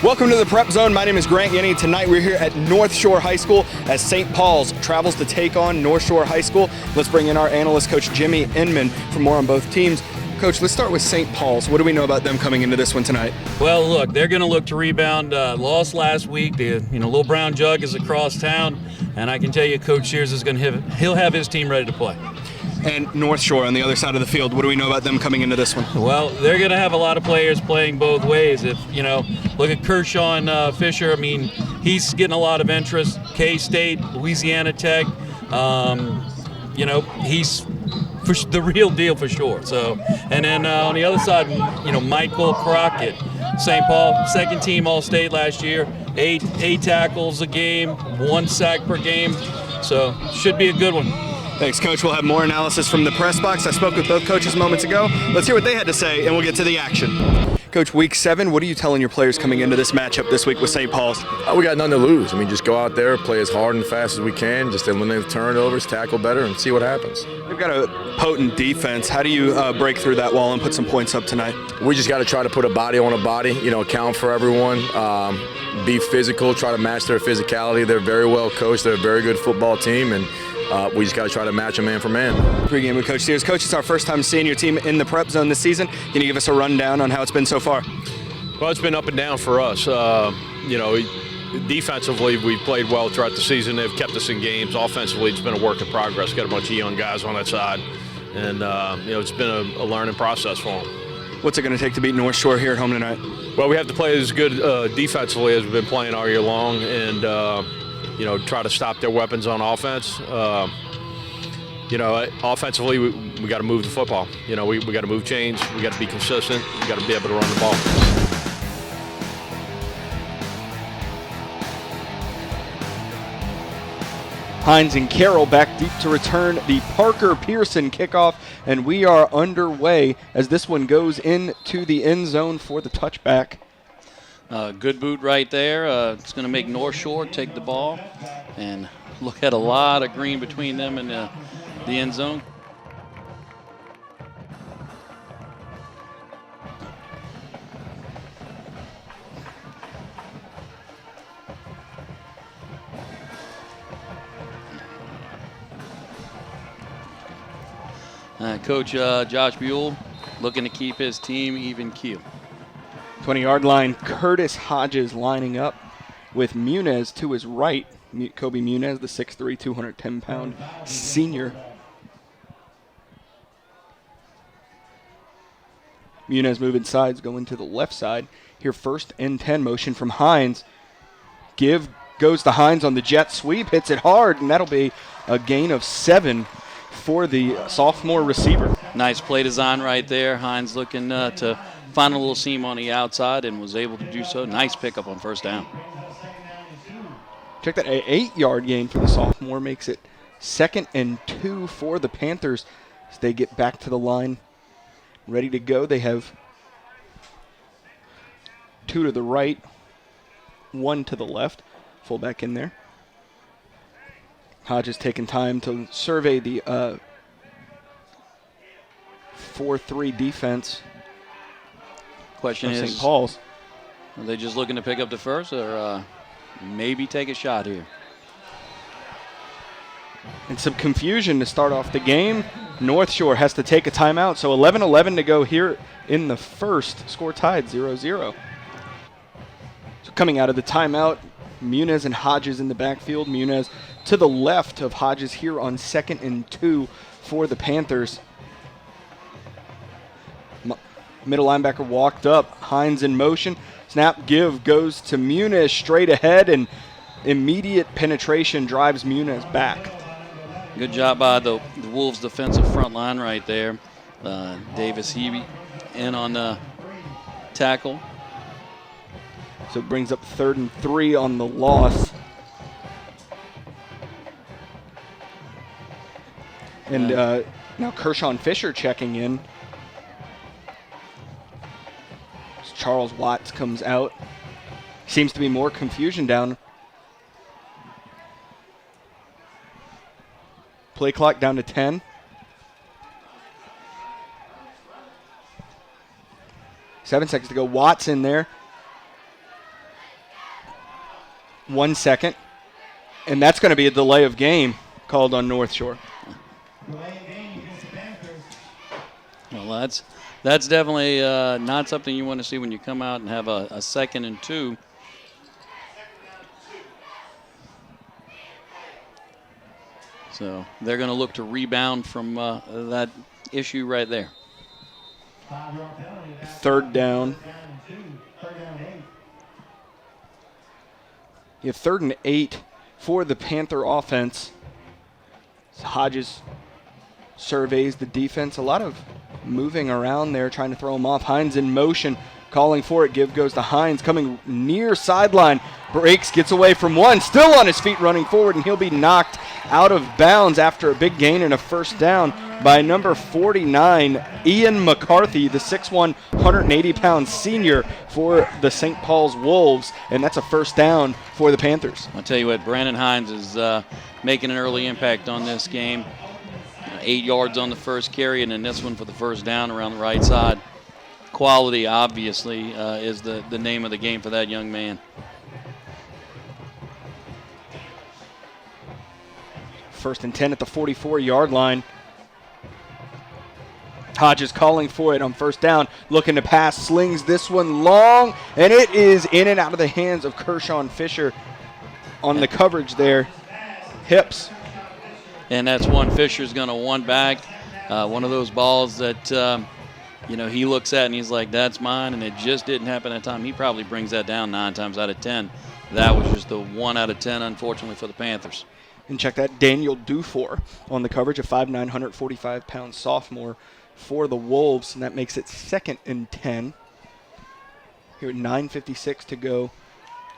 Welcome to the Prep Zone. My name is Grant Yenny. Tonight we're here at Northshore High School as St. Paul's travels to take on Northshore High School. Let's bring in our analyst, Coach Jimmy Inman, for more on both teams. Coach, let's start with St. Paul's. What do we know about them coming into this one tonight? Well, look, they're going to look to rebound. Lost last week. The little brown jug is across town, and I can tell you, Coach Shears is going to he'll have his team ready to play. And Northshore on the other side of the field. What do we know about them coming into this one? Well, they're going to have a lot of players playing both ways. If look at Kershaw and Fisher. I mean, he's getting a lot of interest. K-State, Louisiana Tech. He's the real deal for sure. So, and then on the other side, Michael Crockett, St. Paul, second team All-State last year, eight tackles a game, 1 sack per game. So, should be a good one. Thanks, Coach. We'll have more analysis from the press box. I spoke with both coaches moments ago. Let's hear what they had to say, and we'll get to the action. Coach, week 7, what are you telling your players coming into this matchup this week with St. Paul's? We got nothing to lose. I mean, just go out there, play as hard and fast as we can, just eliminate the turnovers, tackle better, and see what happens. You've got a potent defense. How do you break through that wall and put some points up tonight? We just got to try to put a body on a body, account for everyone, be physical, try to match their physicality. They're very well coached. They're a very good football team, and we just got to try to match them man for man. Pre-game with Coach Sears. Coach, it's our first time seeing your team in the Prep Zone this season. Can you give us a rundown on how it's been so far? Well, it's been up and down for us. Defensively, we've played well throughout the season. They've kept us in games. Offensively, it's been a work in progress. Got a bunch of young guys on that side, and it's been a learning process for them. What's it going to take to beat North Shore here at home tonight? Well, we have to play as good defensively as we've been playing all year long, and try to stop their weapons on offense. Offensively, we got to move the football. We got to move chains. We got to be consistent. We got to be able to run the ball. Hines and Carroll back deep to return the Parker Pearson kickoff, and we are underway as this one goes into the end zone for the touchback. Good boot right there. It's going to make North Shore take the ball, and look at a lot of green between them and the end zone. Coach Josh Buell looking to keep his team even keel. 20-yard line, Curtis Hodges lining up with Muniz to his right. Kobe Muniz, the 6'3", 210-pound senior. Muniz moving sides, going to the left side. Here, 1st and 10 motion from Hines. Give goes to Hines on the jet sweep, hits it hard, and that'll be a gain of 7 for the sophomore receiver. Nice play design right there. Hines looking to find a little seam on the outside and was able to do so. Nice pickup on 1st down. Check that, an 8-yard gain for the sophomore makes it 2nd and 2 for the Panthers as they get back to the line, ready to go. They have 2 to the right, 1 to the left. Fullback in there. Hodges taking time to survey the 4-3 defense. Question is, St. Paul's. Are they just looking to pick up the first or maybe take a shot here? And some confusion to start off the game. North Shore has to take a timeout, so 11-11 to go here in the first. Score tied 0-0. So coming out of the timeout, Muniz and Hodges in the backfield. Muniz to the left of Hodges here on 2nd and 2 for the Panthers. Middle linebacker walked up. Hines in motion. Snap give goes to Muniz straight ahead, and immediate penetration drives Muniz back. Good job by the Wolves defensive front line right there. Davis Hebe in on the tackle. So it brings up 3rd and 3 on the loss. And now Kershaw and Fisher checking in. As Charles Watts comes out. Seems to be more confusion down. Play clock down to 10. 7 seconds to go. Watts in there. 1 second. And that's going to be a delay of game called on North Shore. Well, that's definitely not something you want to see when you come out and have a 2nd and 2. So they're going to look to rebound from that issue right there. 3rd down. You have 3rd and 8 for the Panther offense. Hodges surveys the defense. A lot of moving around there, trying to throw him off. Hines in motion, calling for it. Give goes to Hines, coming near sideline. Breaks, gets away from one. Still on his feet, running forward, and he'll be knocked out of bounds after a big gain and a 1st down by number 49, Ian McCarthy, the 6'1", 180-pound senior for the St. Paul's Wolves, and that's a 1st down for the Panthers. I'll tell you what, Brandon Hines is making an early impact on this game. 8 yards on the first carry, and then this one for the 1st down around the right side. Quality, obviously, is the name of the game for that young man. 1st and 10 at the 44-yard line. Hodges calling for it on 1st down, looking to pass, slings this one long, and it is in and out of the hands of Kershawn Fisher on the coverage there. Hips. And that's one Fisher's going to want back. One of those balls that, he looks at and he's like, that's mine, and it just didn't happen that time. He probably brings that down 9 times out of 10. That was just the 1 out of 10, unfortunately, for the Panthers. And check that, Daniel Dufour on the coverage, a 5'9", 145-pound sophomore for the Wolves, and that makes it 2nd and 10. Here at 9:56 to go.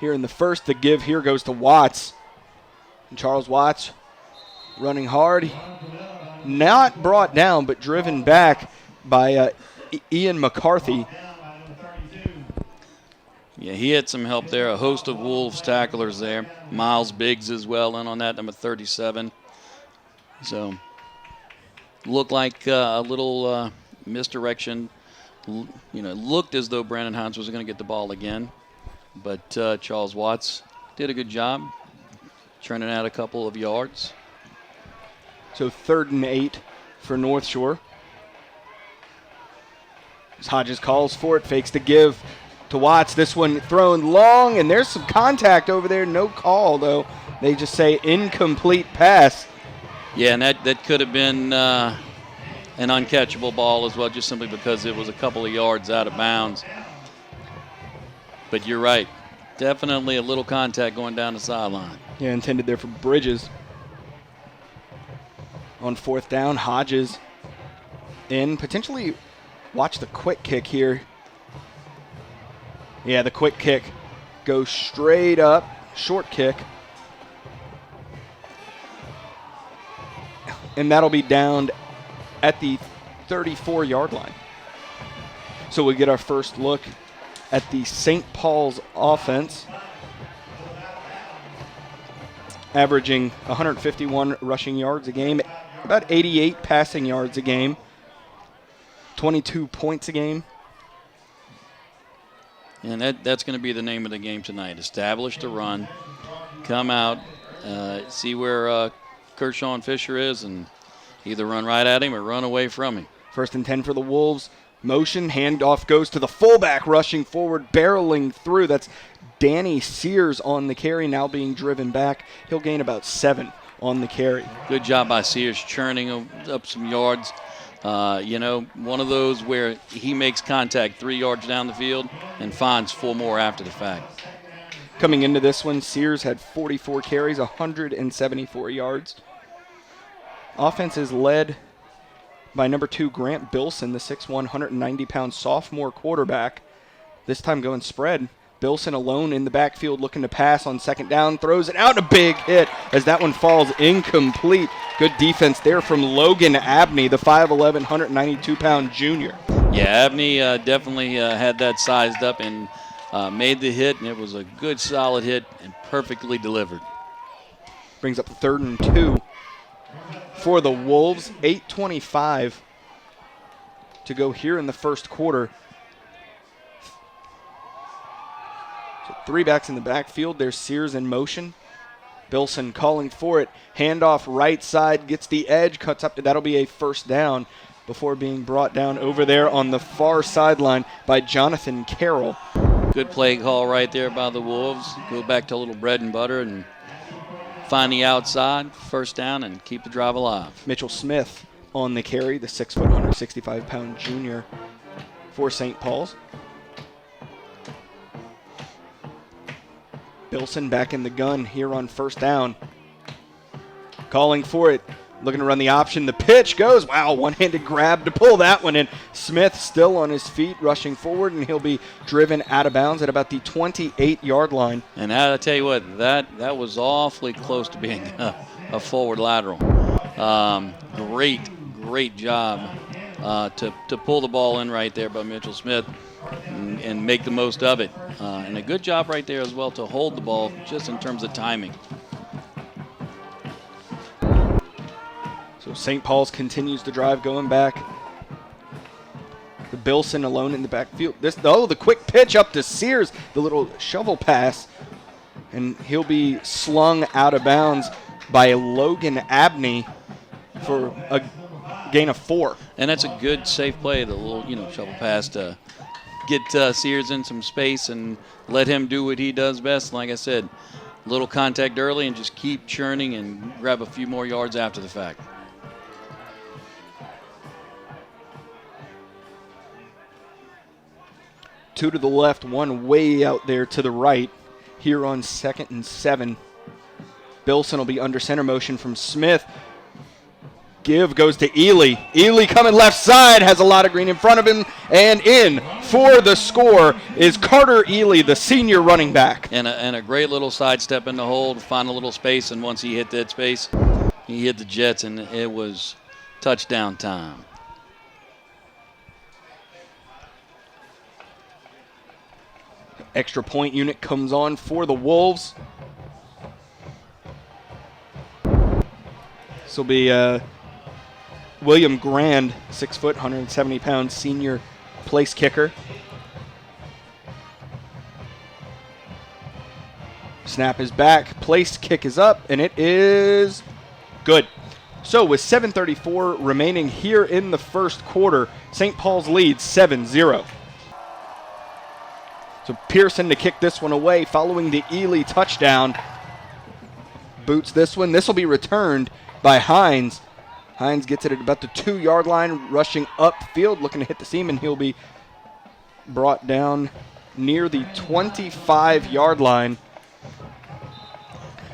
Here in the 1st, the give here goes to Watts. And Charles Watts running hard. Not brought down, but driven back by Ian McCarthy. Yeah, he had some help there. A host of Wolves tacklers there. Miles Biggs as well in on that, number 37. So, looked like a little misdirection. Looked as though Brandon Hines was going to get the ball again. But Charles Watts did a good job churning out a couple of yards. So 3rd and 8 for North Shore. As Hodges calls for it, fakes the give to Watts. This one thrown long, and there's some contact over there. No call, though. They just say incomplete pass. Yeah, and that could have been an uncatchable ball as well, just simply because it was a couple of yards out of bounds. But you're right. Definitely a little contact going down the sideline. Yeah, intended there for Bridges. On 4th down, Hodges in. Potentially watch the quick kick here. Yeah, the quick kick goes straight up. Short kick. And that'll be downed at the 34-yard line. So we get our first look at the St. Paul's offense. Averaging 151 rushing yards a game, about 88 passing yards a game, 22 points a game. And that's going to be the name of the game tonight. Establish the run, come out, see where Kershawn Fisher is, and either run right at him or run away from him. 1st and 10 for the Wolves. Motion, handoff goes to the fullback, rushing forward, barreling through. That's Danny Sears on the carry, now being driven back. He'll gain about 7 on the carry. Good job by Sears churning up some yards. One of those where he makes contact 3 yards down the field and finds 4 more after the fact. Coming into this one, Sears had 44 carries, 174 yards. Offense is led by number 2, Grant Bilson, the 6'1", 190-pound sophomore quarterback. This time going spread. Bilson alone in the backfield looking to pass on 2nd down. Throws it out, a big hit as that one falls incomplete. Good defense there from Logan Abney, the 5'11", 192-pound junior. Yeah, Abney definitely had that sized up and made the hit, and it was a good, solid hit and perfectly delivered. Brings up 3rd and 2 for the Wolves. 8:25 to go here in the first quarter. So 3 backs in the backfield. There's Sears in motion. Bilson calling for it. Handoff right side, gets the edge, cuts up. That'll be a first down before being brought down over there on the far sideline by Jonathan Carroll. Good play call right there by the Wolves. Go back to a little bread and butter and find the outside, first down, and keep the drive alive. Mitchell Smith on the carry, the 6 foot, 165-pound junior for St. Paul's. Bilson back in the gun here on first down. Calling for it, looking to run the option. The pitch goes, wow, one-handed grab to pull that one in. Smith still on his feet, rushing forward, and he'll be driven out of bounds at about the 28-yard line. And I tell you what, that was awfully close to being a forward lateral. Great job to pull the ball in right there by Mitchell Smith and make the most of it. And a good job right there as well to hold the ball just in terms of timing. So St. Paul's continues to drive, going back. The Bilson alone in the backfield. The quick pitch up to Sears, the little shovel pass, and he'll be slung out of bounds by Logan Abney for a gain of 4. And that's a good, safe play, the little shovel pass to get Sears in some space and let him do what he does best. Like I said, little contact early and just keep churning and grab a few more yards after the fact. Two to the left, one way out there to the right here on 2nd and 7. Bilson will be under center motion from Smith. Give goes to Ely. Ely coming left side, has a lot of green in front of him, and in for the score is Carter Ely, the senior running back. And a great little sidestep in the hole to find a little space, and once he hit that space, he hit the Jets, and it was touchdown time. Extra point unit comes on for the Wolves. This will be William Grand, 6 foot, 170-pound senior place kicker. Snap is back, place kick is up, and it is good. So with 7:34 remaining here in the first quarter, St. Paul's leads 7-0. So Pearson to kick this one away following the Ely touchdown. Boots this one. This will be returned by Hines. Hines gets it at about the 2-yard line, rushing upfield, looking to hit the seam, and he'll be brought down near the 25-yard line.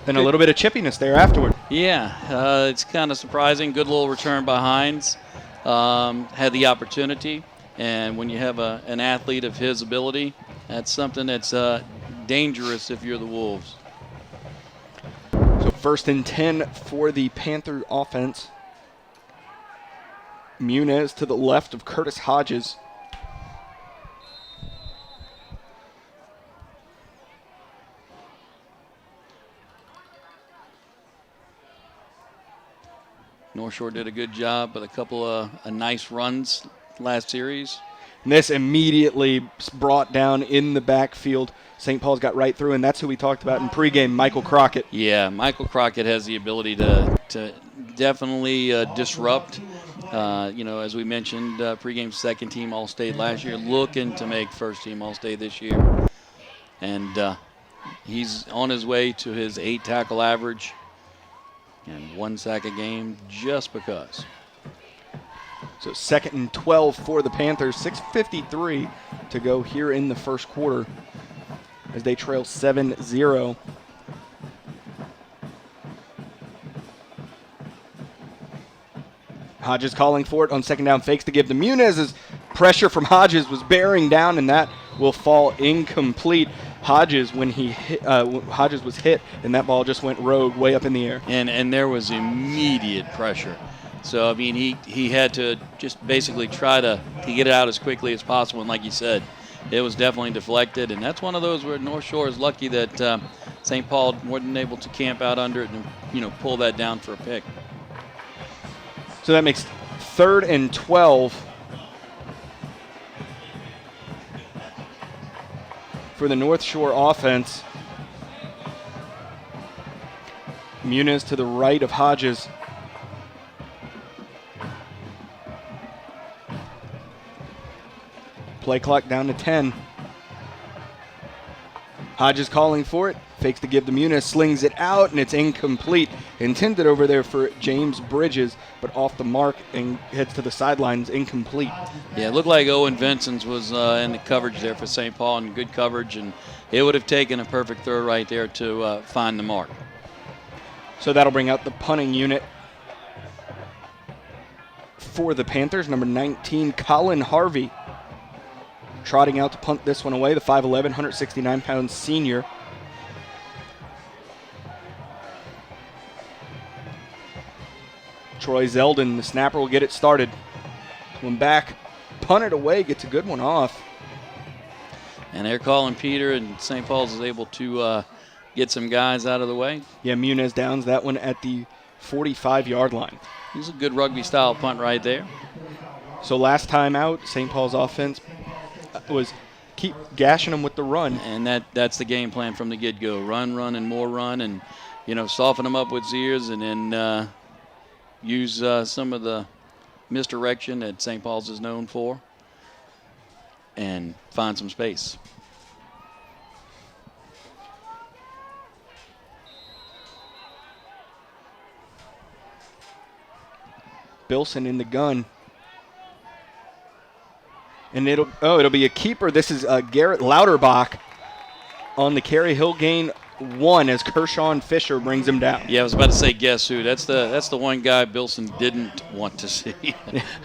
Then a little bit of chippiness there afterward. Yeah, it's kind of surprising. Good little return by Hines. Had the opportunity, and when you have an athlete of his ability, that's something that's dangerous if you're the Wolves. So 1st and 10 for the Panther offense. Muniz to the left of Curtis Hodges. Northshore did a good job with a couple of nice runs last series. And this immediately brought down in the backfield. St. Paul's got right through, and that's who we talked about in pregame, Michael Crockett. Yeah, Michael Crockett has the ability to definitely disrupt. As we mentioned, pregame second-team All-State last year, looking to make first-team All-State this year. And he's on his way to his 8-tackle average and 1 sack a game just because. So 2nd and 12 for the Panthers. 6:53 to go here in the first quarter as they trail 7-0. Hodges calling for it on 2nd down, fakes to give to Muniz as pressure from Hodges was bearing down, and that will fall incomplete. Hodges, when he hit, Hodges was hit, and that ball just went rogue way up in the air. And there was immediate pressure. So, I mean, he had to just basically try to get it out as quickly as possible. And like you said, it was definitely deflected. And that's one of those where North Shore is lucky that St. Paul wasn't able to camp out under it and, pull that down for a pick. So that makes 3rd and 12. for the North Shore offense. Muniz to the right of Hodges. Play clock down to 10. Hodges calling for it. Fakes to give to Muniz, slings it out, and it's incomplete. Intended over there for James Bridges, but off the mark and heads to the sidelines, incomplete. Yeah, it looked like Owen Vincent's was in the coverage there for St. Paul, and good coverage, and it would have taken a perfect throw right there to find the mark. So that'll bring out the punting unit for the Panthers. Number 19, Colin Harvey, trotting out to punt this one away, the 5'11", 169-pound senior. Troy Zeldin, the snapper, will get it started. One back, punt it away, gets a good one off. And they're calling Peter, and St. Paul's is able to get some guys out of the way. Yeah, Muniz downs that one at the 45-yard line. It's a good rugby-style punt right there. So last time out, St. Paul's offense was keep gashing them with the run. And that's the game plan from the get-go. Run, and more run, and, soften them up with Sears, and then use some of the misdirection that St. Paul's is known for, and find some space. Bilson in the gun. And it'll be a keeper. This is Garrett Lauterbach on the carry. He'll gain 1 as Kershawn Fisher brings him down. Yeah, I was about to say guess who. That's the one guy Bilson didn't want to see.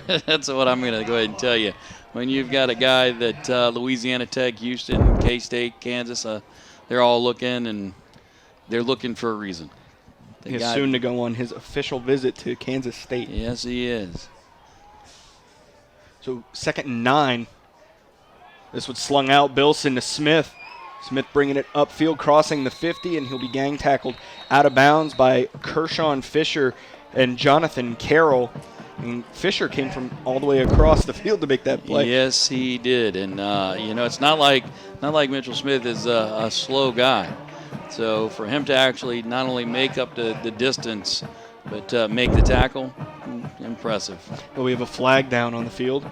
That's what I'm going to go ahead and tell you. When you've got a guy that Louisiana Tech, Houston, K-State, Kansas, they're all looking, and they're looking for a reason. He's soon to go on his official visit to Kansas State. Yes, he is. So 2nd and 9. This was slung out. Bilson to Smith. Smith bringing it upfield, crossing the 50, and he'll be gang tackled out of bounds by Kershawn Fisher and Jonathan Carroll. And Fisher came from all the way across the field to make that play. Yes, he did. And it's not like Mitchell Smith is a slow guy. So for him to actually not only make up the distance, but make the tackle, impressive. Well, we have a flag down on the field.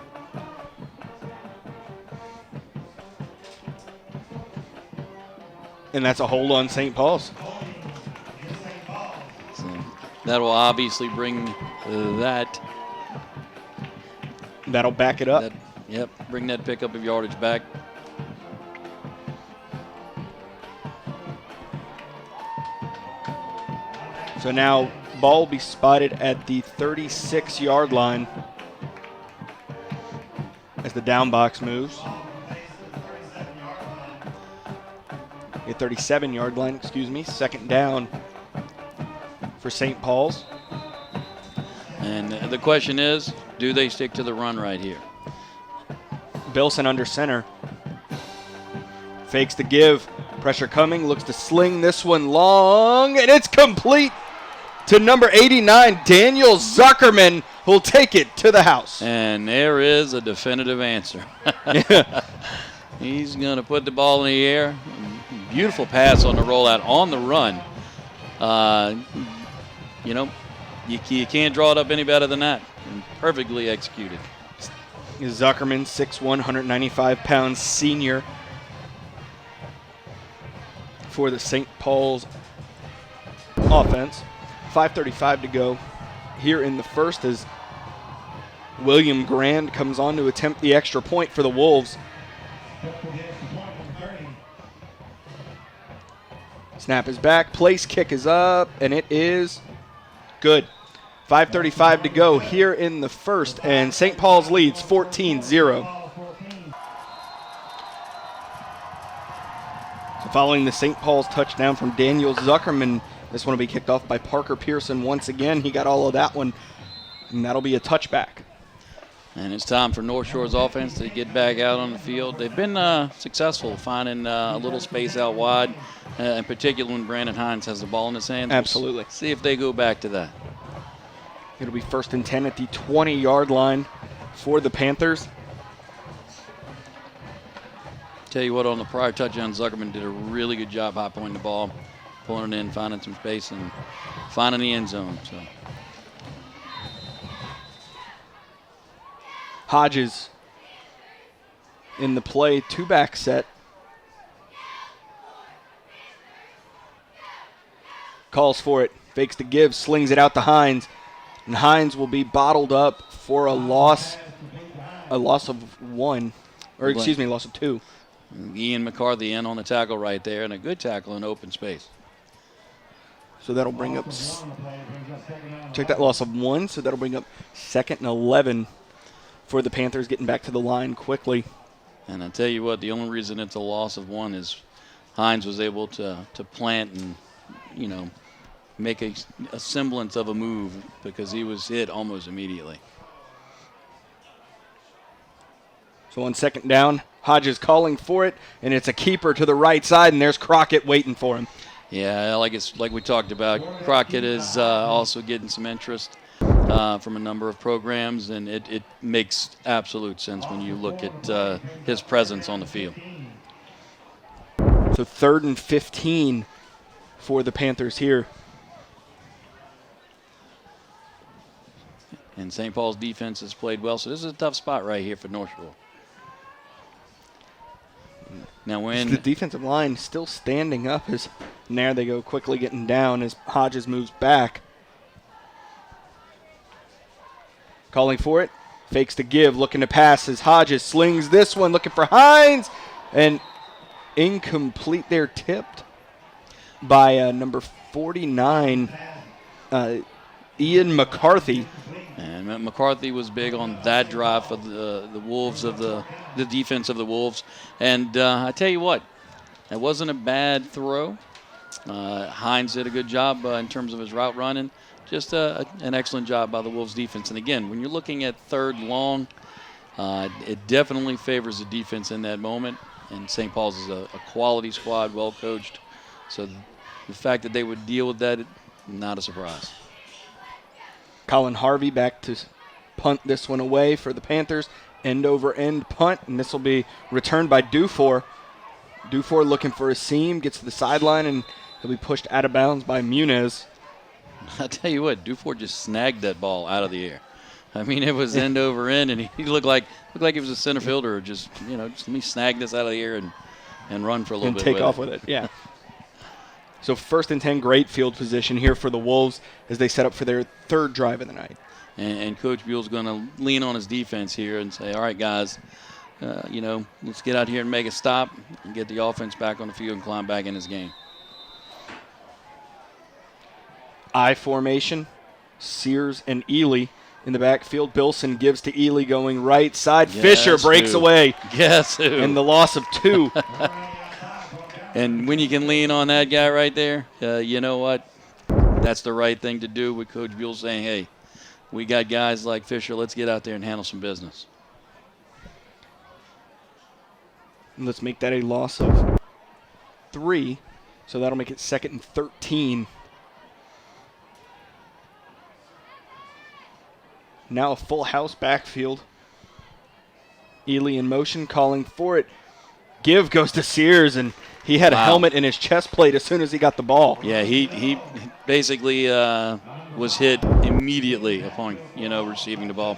And that's a hold on St. Paul's. So that will obviously bring that. That'll back it up. Bring that pickup of yardage back. So now ball will be spotted at the 36-yard line as the down box moves. The 37-yard line, 2nd down for St. Paul's. And the question is, do they stick to the run right here? Bilson under center. Fakes to give. Pressure coming. Looks to sling this one long. And it's complete to number 89, Daniel Zuckerman, who'll take it to the house. And there is a definitive answer. He's going to put the ball in the air. Beautiful pass on the rollout, on the run. You can't draw it up any better than that. And perfectly executed. Zuckerman, 6'1", 195-pound senior for the St. Paul's offense. 5:35 to go here in the first as William Grand comes on to attempt the extra point for the Wolves. Snap is back, place kick is up, and it is good. 5:35 to go here in the first, and St. Paul's leads 14-0. So following the St. Paul's touchdown from Daniel Zuckerman, this one will be kicked off by Parker Pearson once again. He got all of that one, and that'll be a touchback. And it's time for North Shore's offense to get back out on the field. They've been successful finding a little space out wide, in particular when Brandon Hines has the ball in his hands. Absolutely. We'll see if they go back to that. It'll be 1st and 10 at the 20-yard line for the Panthers. tell you what, on the prior touchdown, Zuckerman did a really good job high pointing the ball, pulling it in, finding some space, and finding the end zone. So Hodges in the play, two-back set. Calls for it, fakes the give, slings it out to Hines, and Hines will be bottled up for a loss of 1, or excuse me, loss of 2. Ian McCarthy in on the tackle right there, and a good tackle in open space. So that'll bring up, check that, loss of 1, so that'll bring up 2nd and 11 for the Panthers, getting back to the line quickly. And I tell you what, the only reason it's a loss of 1 is Hines was able to plant and, you know, make a semblance of a move because he was hit almost immediately. So on 2nd down, Hodges calling for it, and it's a keeper to the right side, and there's Crockett waiting for him. Yeah, like we talked about, Crockett is also getting some interest from a number of programs, and it makes absolute sense when you look at his presence on the field. So 3rd and 15 for the Panthers here. And St. Paul's defense has played well, so this is a tough spot right here for Northshore. Now when the defensive line still standing up, and there they go, quickly getting down as Hodges moves back. Calling for it, fakes to give, looking to pass as Hodges slings this one, looking for Hines, and incomplete there, tipped by number 49, Ian McCarthy. And McCarthy was big on that drive for the Wolves, of the defense of the Wolves. And I tell you what, that wasn't a bad throw. Hines did a good job in terms of his route running. Just an excellent job by the Wolves defense. And again, when you're looking at 3rd long, it definitely favors the defense in that moment. And St. Paul's is a quality squad, well coached. So the fact that they would deal with that, not a surprise. Colin Harvey back to punt this one away for the Panthers. End over end punt, and this will be returned by Dufour. Dufour looking for a seam, gets to the sideline, and he'll be pushed out of bounds by Muniz. I tell you what, Dufour just snagged that ball out of the air. I mean, it was end over end, and he looked like he was a center fielder. Just let me snag this out of the air and run for a little bit. And take off with it, yeah. So 1st and 10, great field position here for the Wolves as they set up for their 3rd drive of the night. And Coach Buell's going to lean on his defense here and say, all right, guys, let's get out here and make a stop and get the offense back on the field and climb back in this game. I formation, Sears and Ely in the backfield. Bilson gives to Ely going right side. Fisher breaks away. Guess who? And the loss of 2. And when you can lean on that guy right there, you know what? That's the right thing to do with Coach Buell saying, hey, we got guys like Fisher. Let's get out there and handle some business. And let's make that a loss of 3. So that'll make it 2nd and 13. Now a full house backfield. Ely in motion, calling for it. Give goes to Sears, and he had a helmet in his chest plate as soon as he got the ball. Yeah, he basically was hit immediately upon receiving the ball.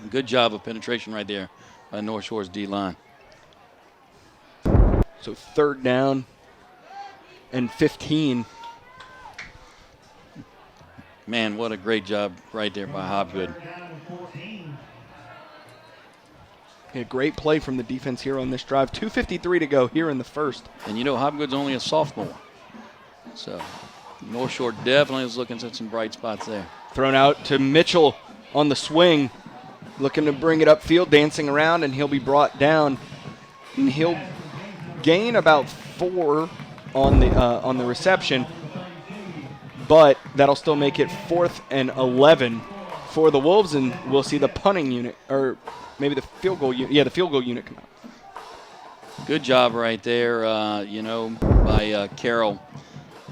Good job of penetration right there by North Shore's D-line. So 3rd down and 15. Man, what a great job right there by Hobgood. A great play from the defense here on this drive. 2:53 to go here in the 1st. And Hobgood's only a sophomore. So North Shore definitely is looking at some bright spots there. Thrown out to Mitchell on the swing. Looking to bring it upfield, dancing around, and he'll be brought down. And he'll gain about 4 on the reception. But that'll still make it 4th and 11 for the Wolves, and we'll see the punting unit, or maybe the field goal unit. Yeah, the field goal unit come out. Good job right there, by Carroll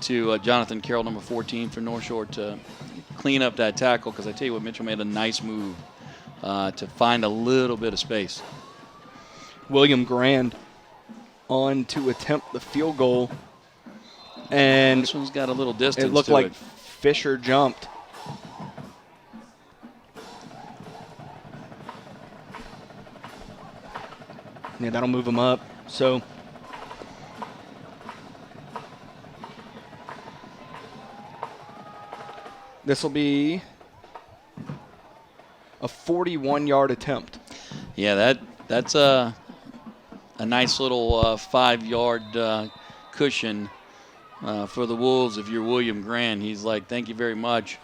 to Jonathan Carroll, number 14 for North Shore, to clean up that tackle, because I tell you what, Mitchell made a nice move to find a little bit of space. William Grand on to attempt the field goal. And This one's got a little distance it looked to like it. Fisher jumped. Yeah, that'll move him up. So this will be a 41-yard attempt. Yeah, that's a nice little 5-yard cushion for the Wolves. If you're William Grant, he's like, thank you very much.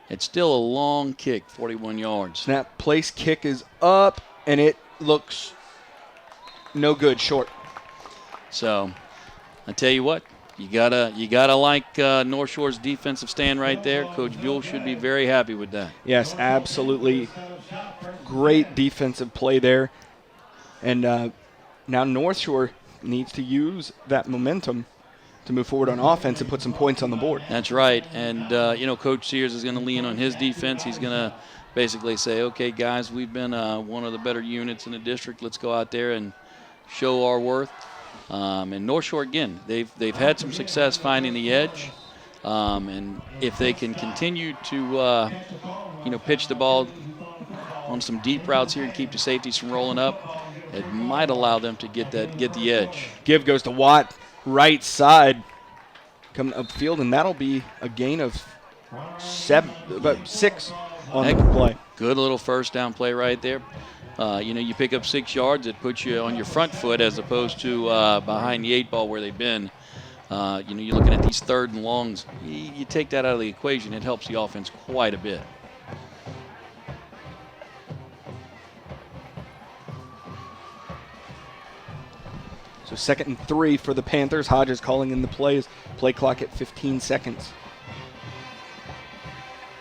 It's still a long kick, 41 yards. Snap, place, kick is up, and it looks no good, short. So I tell you what, you gotta like North Shore's defensive stand right there. Coach Buell should be very happy with that. Yes, absolutely. Great defensive play there. And now North Shore needs to use that momentum to move forward on offense and put some points on the board. That's right. And, Coach Sears is going to lean on his defense. He's going to basically say, okay, guys, we've been one of the better units in the district. Let's go out there and show our worth. And North Shore, again, they've had some success finding the edge. And if they can continue to, pitch the ball on some deep routes here and keep the safeties from rolling up, it might allow them to get the edge. Give goes to Watt, right side, coming upfield, and that'll be a gain of 6 on the play. Good little first down play right there. You pick up 6 yards. It puts you on your front foot as opposed to behind the 8 ball where they've been. You're looking at these 3rd and longs. You take that out of the equation, it helps the offense quite a bit. So 2nd and 3 for the Panthers. Hodges calling in the plays. Play clock at 15 seconds.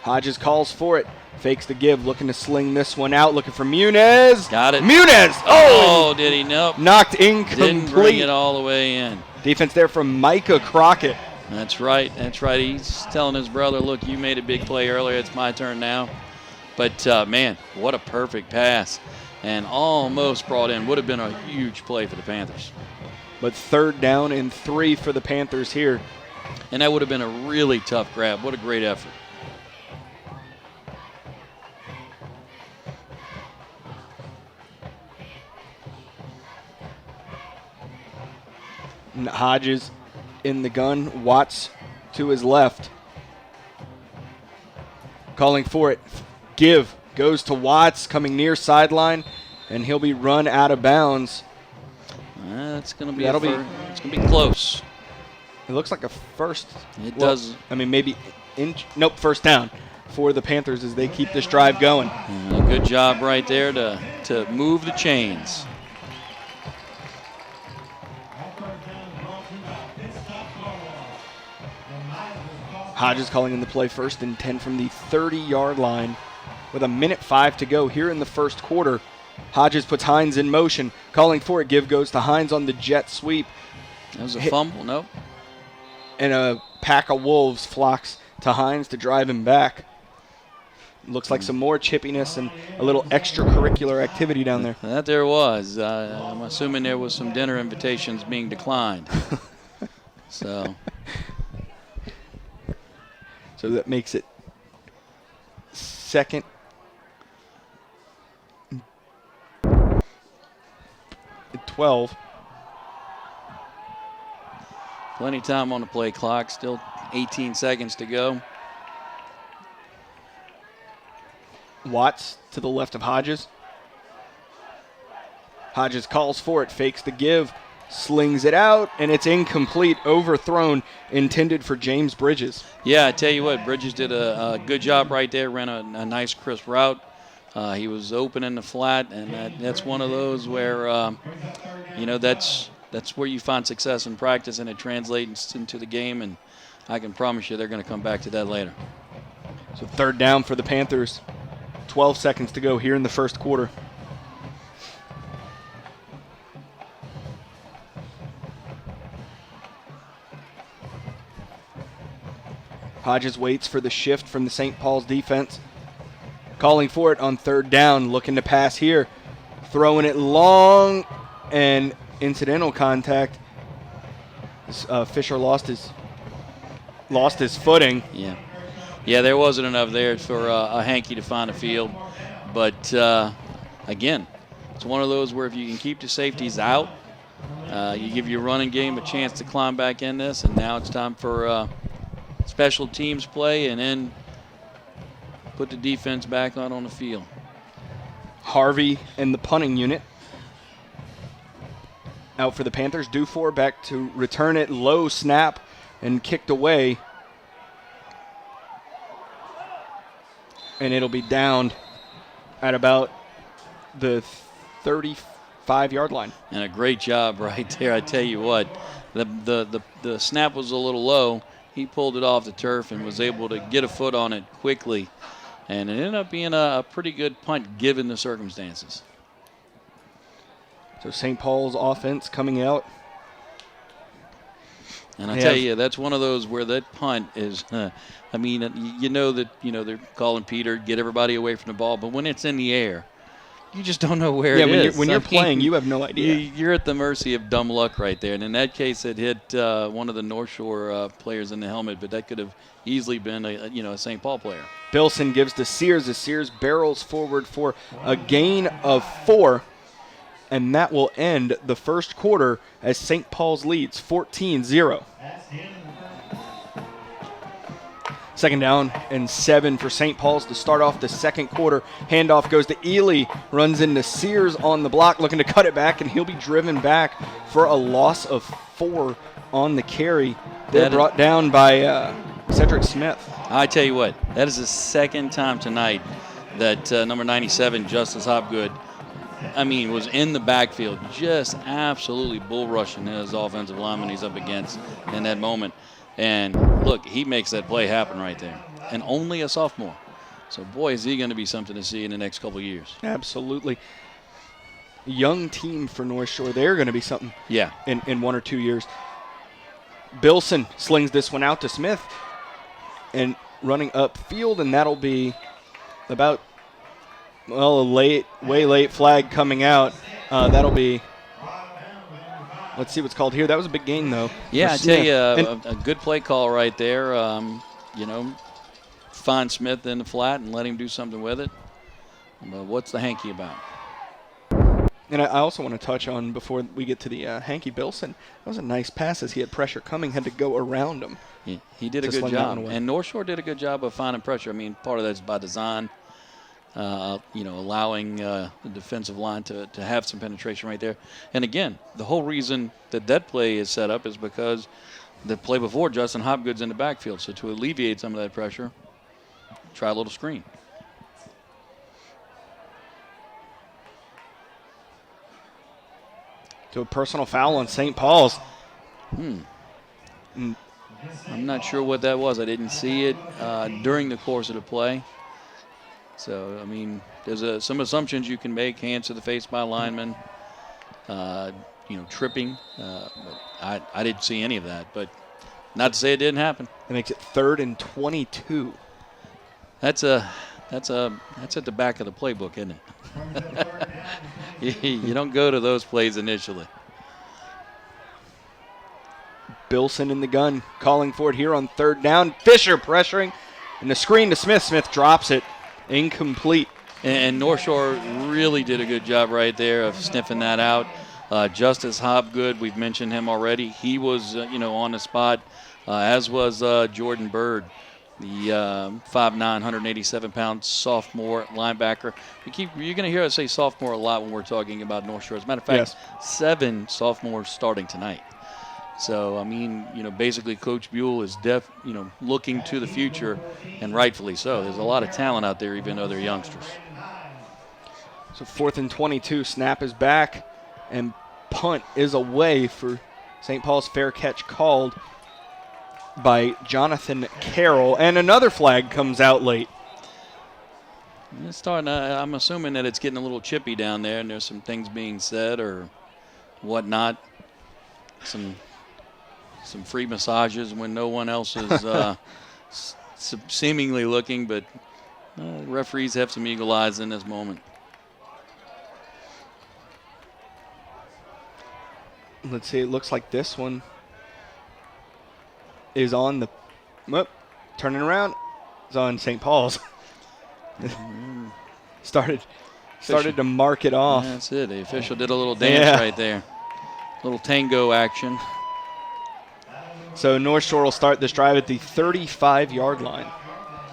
Hodges calls for it. Fakes the give. Looking to sling this one out. Looking for Muniz. Got it. Muniz! Oh, did he? Nope. Knocked incomplete. Didn't bring it all the way in. Defense there from Micah Crockett. That's right. He's telling his brother, look, you made a big play earlier. It's my turn now. But, man, what a perfect pass. And almost brought in. Would have been a huge play for the Panthers. But 3rd down and 3 for the Panthers here. And that would have been a really tough grab. What a great effort. Hodges in the gun. Watts to his left. Calling for it. Give goes to Watts, coming near sideline, and he'll be run out of bounds. It's going to be it's going to be close. It looks like a first. It does. I mean, maybe first down for the Panthers as they keep this drive going. Good job right there to move the chains. Hodges calling in the play, 1st and 10 from the 30-yard line with 1:05 to go here in the first quarter. Hodges puts Hines in motion, calling for it. Give goes to Hines on the jet sweep. That was a fumble, nope. And a pack of Wolves flocks to Hines to drive him back. Looks like some more chippiness and a little extracurricular activity down there. That there was. I'm assuming there was some dinner invitations being declined. So that makes it 2nd and 12. plenty of time on the play clock. Still 18 seconds to go. Watts to the left of Hodges. Hodges calls for it, fakes the give, slings it out, and it's incomplete, overthrown, intended for James Bridges. Yeah, I tell you what, Bridges did a good job right there, ran a nice crisp route. He was open in the flat, and that's one of those where, that's where you find success in practice, and it translates into the game, and I can promise you they're going to come back to that later. So 3rd down for the Panthers. 12 seconds to go here in the first quarter. Hodges waits for the shift from the St. Paul's defense. Calling for it on 3rd down, looking to pass here. Throwing it long, and incidental contact. Fisher lost his footing. Yeah, there wasn't enough there for a Hanky to find a field. But, again, it's one of those where if you can keep the safeties out, you give your running game a chance to climb back in this, and now it's time for special teams play and then put the defense back on the field. Harvey and the punting unit out for the Panthers. Dufour back to return it. Low snap and kicked away. And it'll be down at about the 35-yard line. And a great job right there. I tell you what, the snap was a little low. He pulled it off the turf and was able to get a foot on it quickly. And it ended up being a pretty good punt given the circumstances. So St. Paul's offense coming out. And I tell you, that's one of those where that punt is, I mean, you know that, they're calling Peter, get everybody away from the ball. But when it's in the air, you just don't know where it is. When you're playing, you have no idea. You're at the mercy of dumb luck right there. And in that case, it hit one of the Northshore players in the helmet, but that could have easily been a St. Paul player. Bilson gives to Sears as Sears barrels forward for a gain of 4. And that will end the first quarter as St. Paul's leads 14-0. Second down and 7 for St. Paul's to start off the second quarter. Handoff goes to Ely, runs into Sears on the block, looking to cut it back, and he'll be driven back for a loss of 4 on the carry. They're brought down by Cedric Smith. I tell you what, that is the second time tonight that number 97, Justice Hopgood, was in the backfield, just absolutely bull rushing his offensive lineman he's up against in that moment. And look, he makes that play happen right there. And only a sophomore. So, boy, is he going to be something to see in the next couple of years. Absolutely. Young team for North Shore. They're going to be something in 1 or 2 years. Bilson slings this one out to Smith and running upfield, and that'll be about a way late flag coming out. That'll be, let's see what's called here. That was a big gain, though. Yeah, I tell you, a good play call right there. Find Smith in the flat and let him do something with it. But what's the hanky about? And I also want to touch on, before we get to the hanky, Bilson. That was a nice pass as he had pressure coming, had to go around him. He did a good job. And North Shore did a good job of finding pressure. Part of that's by design. Allowing the defensive line to have some penetration right there. And again, the whole reason that play is set up is because the play before, Justin Hopgood's in the backfield. So to alleviate some of that pressure, try a little screen. To a personal foul on St. Paul's. I'm not sure what that was. I didn't see it during the course of the play. So, there's some assumptions you can make. Hands to the face by a lineman, tripping. I didn't see any of that, but not to say it didn't happen. It makes it 3rd and 22. That's at the back of the playbook, isn't it? You don't go to those plays initially. Bilson in the gun, calling for it here on 3rd down. Fisher pressuring, and the screen to Smith. Smith drops it. Incomplete. And North Shore really did a good job right there of sniffing that out. Justice Hopgood, we've mentioned him already. He was, on the spot, as was Jordan Bird, the 5'9", 187-pound sophomore linebacker. You're going to hear us say sophomore a lot when we're talking about North Shore. As a matter of fact, 7 sophomores starting tonight. So, basically Coach Buell is looking to the future, and rightfully so. There's a lot of talent out there, even though they're youngsters. So 4th and 22, snap is back, and punt is away for St. Paul's. Fair catch called by Jonathan Carroll, and another flag comes out late. It's starting. I'm assuming that it's getting a little chippy down there, and there's some things being said or whatnot. Some free massages when no one else is seemingly looking, but referees have some eagle eyes in this moment. let's see, it looks like this one is on the, turning around, it's on St. Paul's. started to mark it off. That's it. The official did a little dance right there. Little tango action. So North Shore will start this drive at the 35-yard line.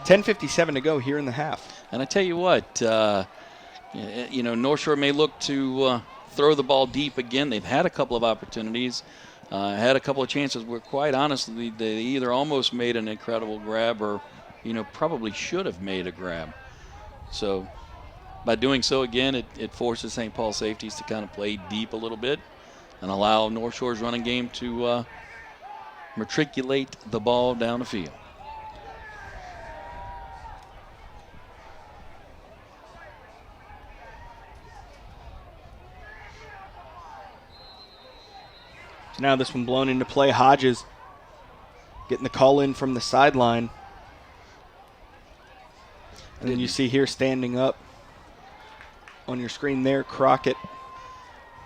10:57 to go here in the half. And I tell you what, North Shore may look to throw the ball deep again. They've had a couple of opportunities, had a couple of chances where, quite honestly, they either almost made an incredible grab or, probably should have made a grab. So by doing so again, it forces St. Paul safeties to kind of play deep a little bit and allow North Shore's running game to matriculate the ball down the field. So now this one blown into play. Hodges getting the call in from the sideline. And then you see here standing up on your screen there, Crockett.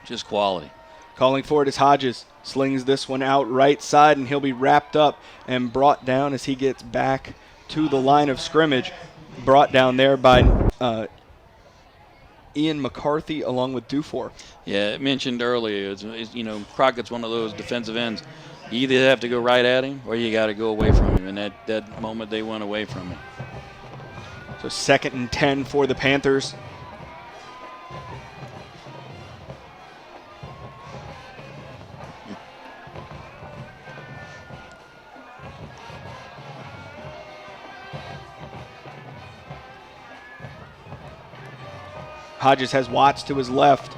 Just quality. Calling for it is Hodges. Slings this one out right side, and he'll be wrapped up and brought down as he gets back to the line of scrimmage. Brought down there by Ian McCarthy along with Dufour. Yeah, I mentioned earlier, Crockett's one of those defensive ends. You either have to go right at him or you got to go away from him. And that moment they went away from him. So 2nd and 10 for the Panthers. Hodges has Watts to his left.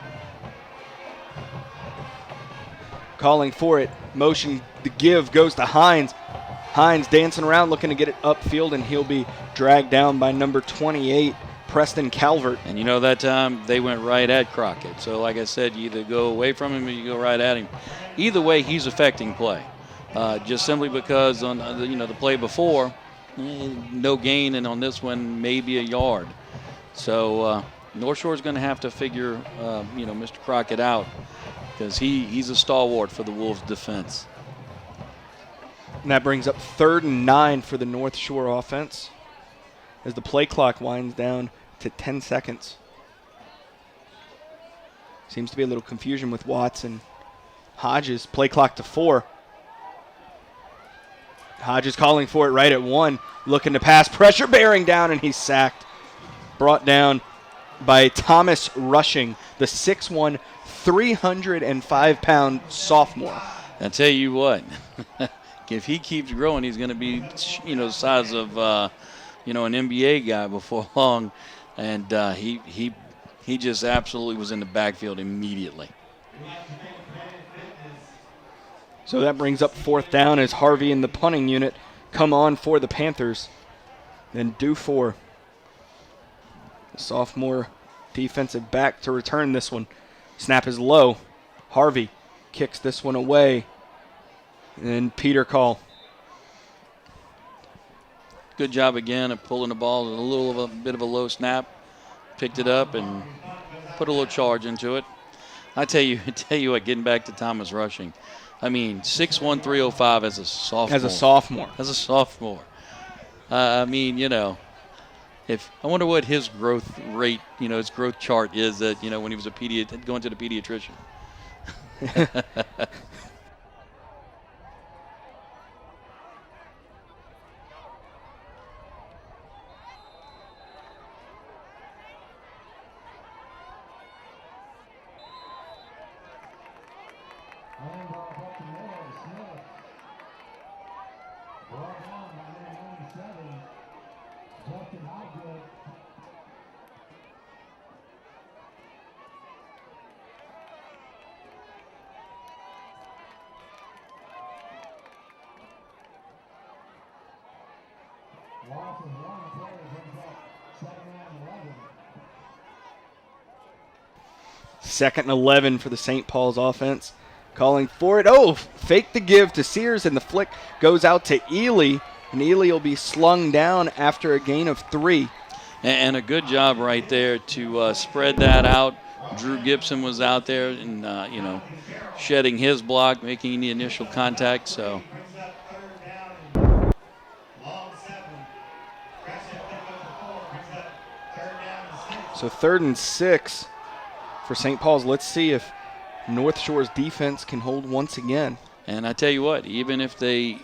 Calling for it. Motion, the give goes to Hines. Hines dancing around looking to get it upfield, and he'll be dragged down by number 28, Preston Calvert. And that time they went right at Crockett. So like I said, you either go away from him or you go right at him. Either way, he's affecting play. Just simply because on the play before, no gain, and on this one, maybe a yard. So North Shore is going to have to figure, Mr. Crockett out because he's a stalwart for the Wolves' defense. And that brings up 3rd and 9 for the North Shore offense as the play clock winds down to 10 seconds. Seems to be a little confusion with Watts and Hodges. Play clock to 4. Hodges calling for it right at 1. Looking to pass. Pressure bearing down, and he's sacked. Brought down by Thomas Rushing, the 6'1", 305-pound sophomore. I tell you what, if he keeps growing, he's going to be, the size of, an NBA guy before long. And he just absolutely was in the backfield immediately. So that brings up 4th down as Harvey and the punting unit come on for the Panthers. Then Dufour, the sophomore defensive back, to return this one. Snap is low. Harvey kicks this one away. And Peter call. Good job again of pulling the ball. A bit of a low snap. Picked it up and put a little charge into it. I tell you what, getting back to Thomas Rushing. 6'1", 305 as a sophomore. If I wonder what his growth rate, his growth chart is that, when he was going to the pediatrician. Second and 11 for the St. Paul's offense. Calling for it. Oh, fake the give to Sears, and the flick goes out to Ely. And Ely will be slung down after a gain of 3. And a good job right there to spread that out, Drew Gibson was out there and, shedding his block, making the initial contact. So third and 6 for St. Paul's. Let's see if North Shore's defense can hold once again. And I tell you what, even if they,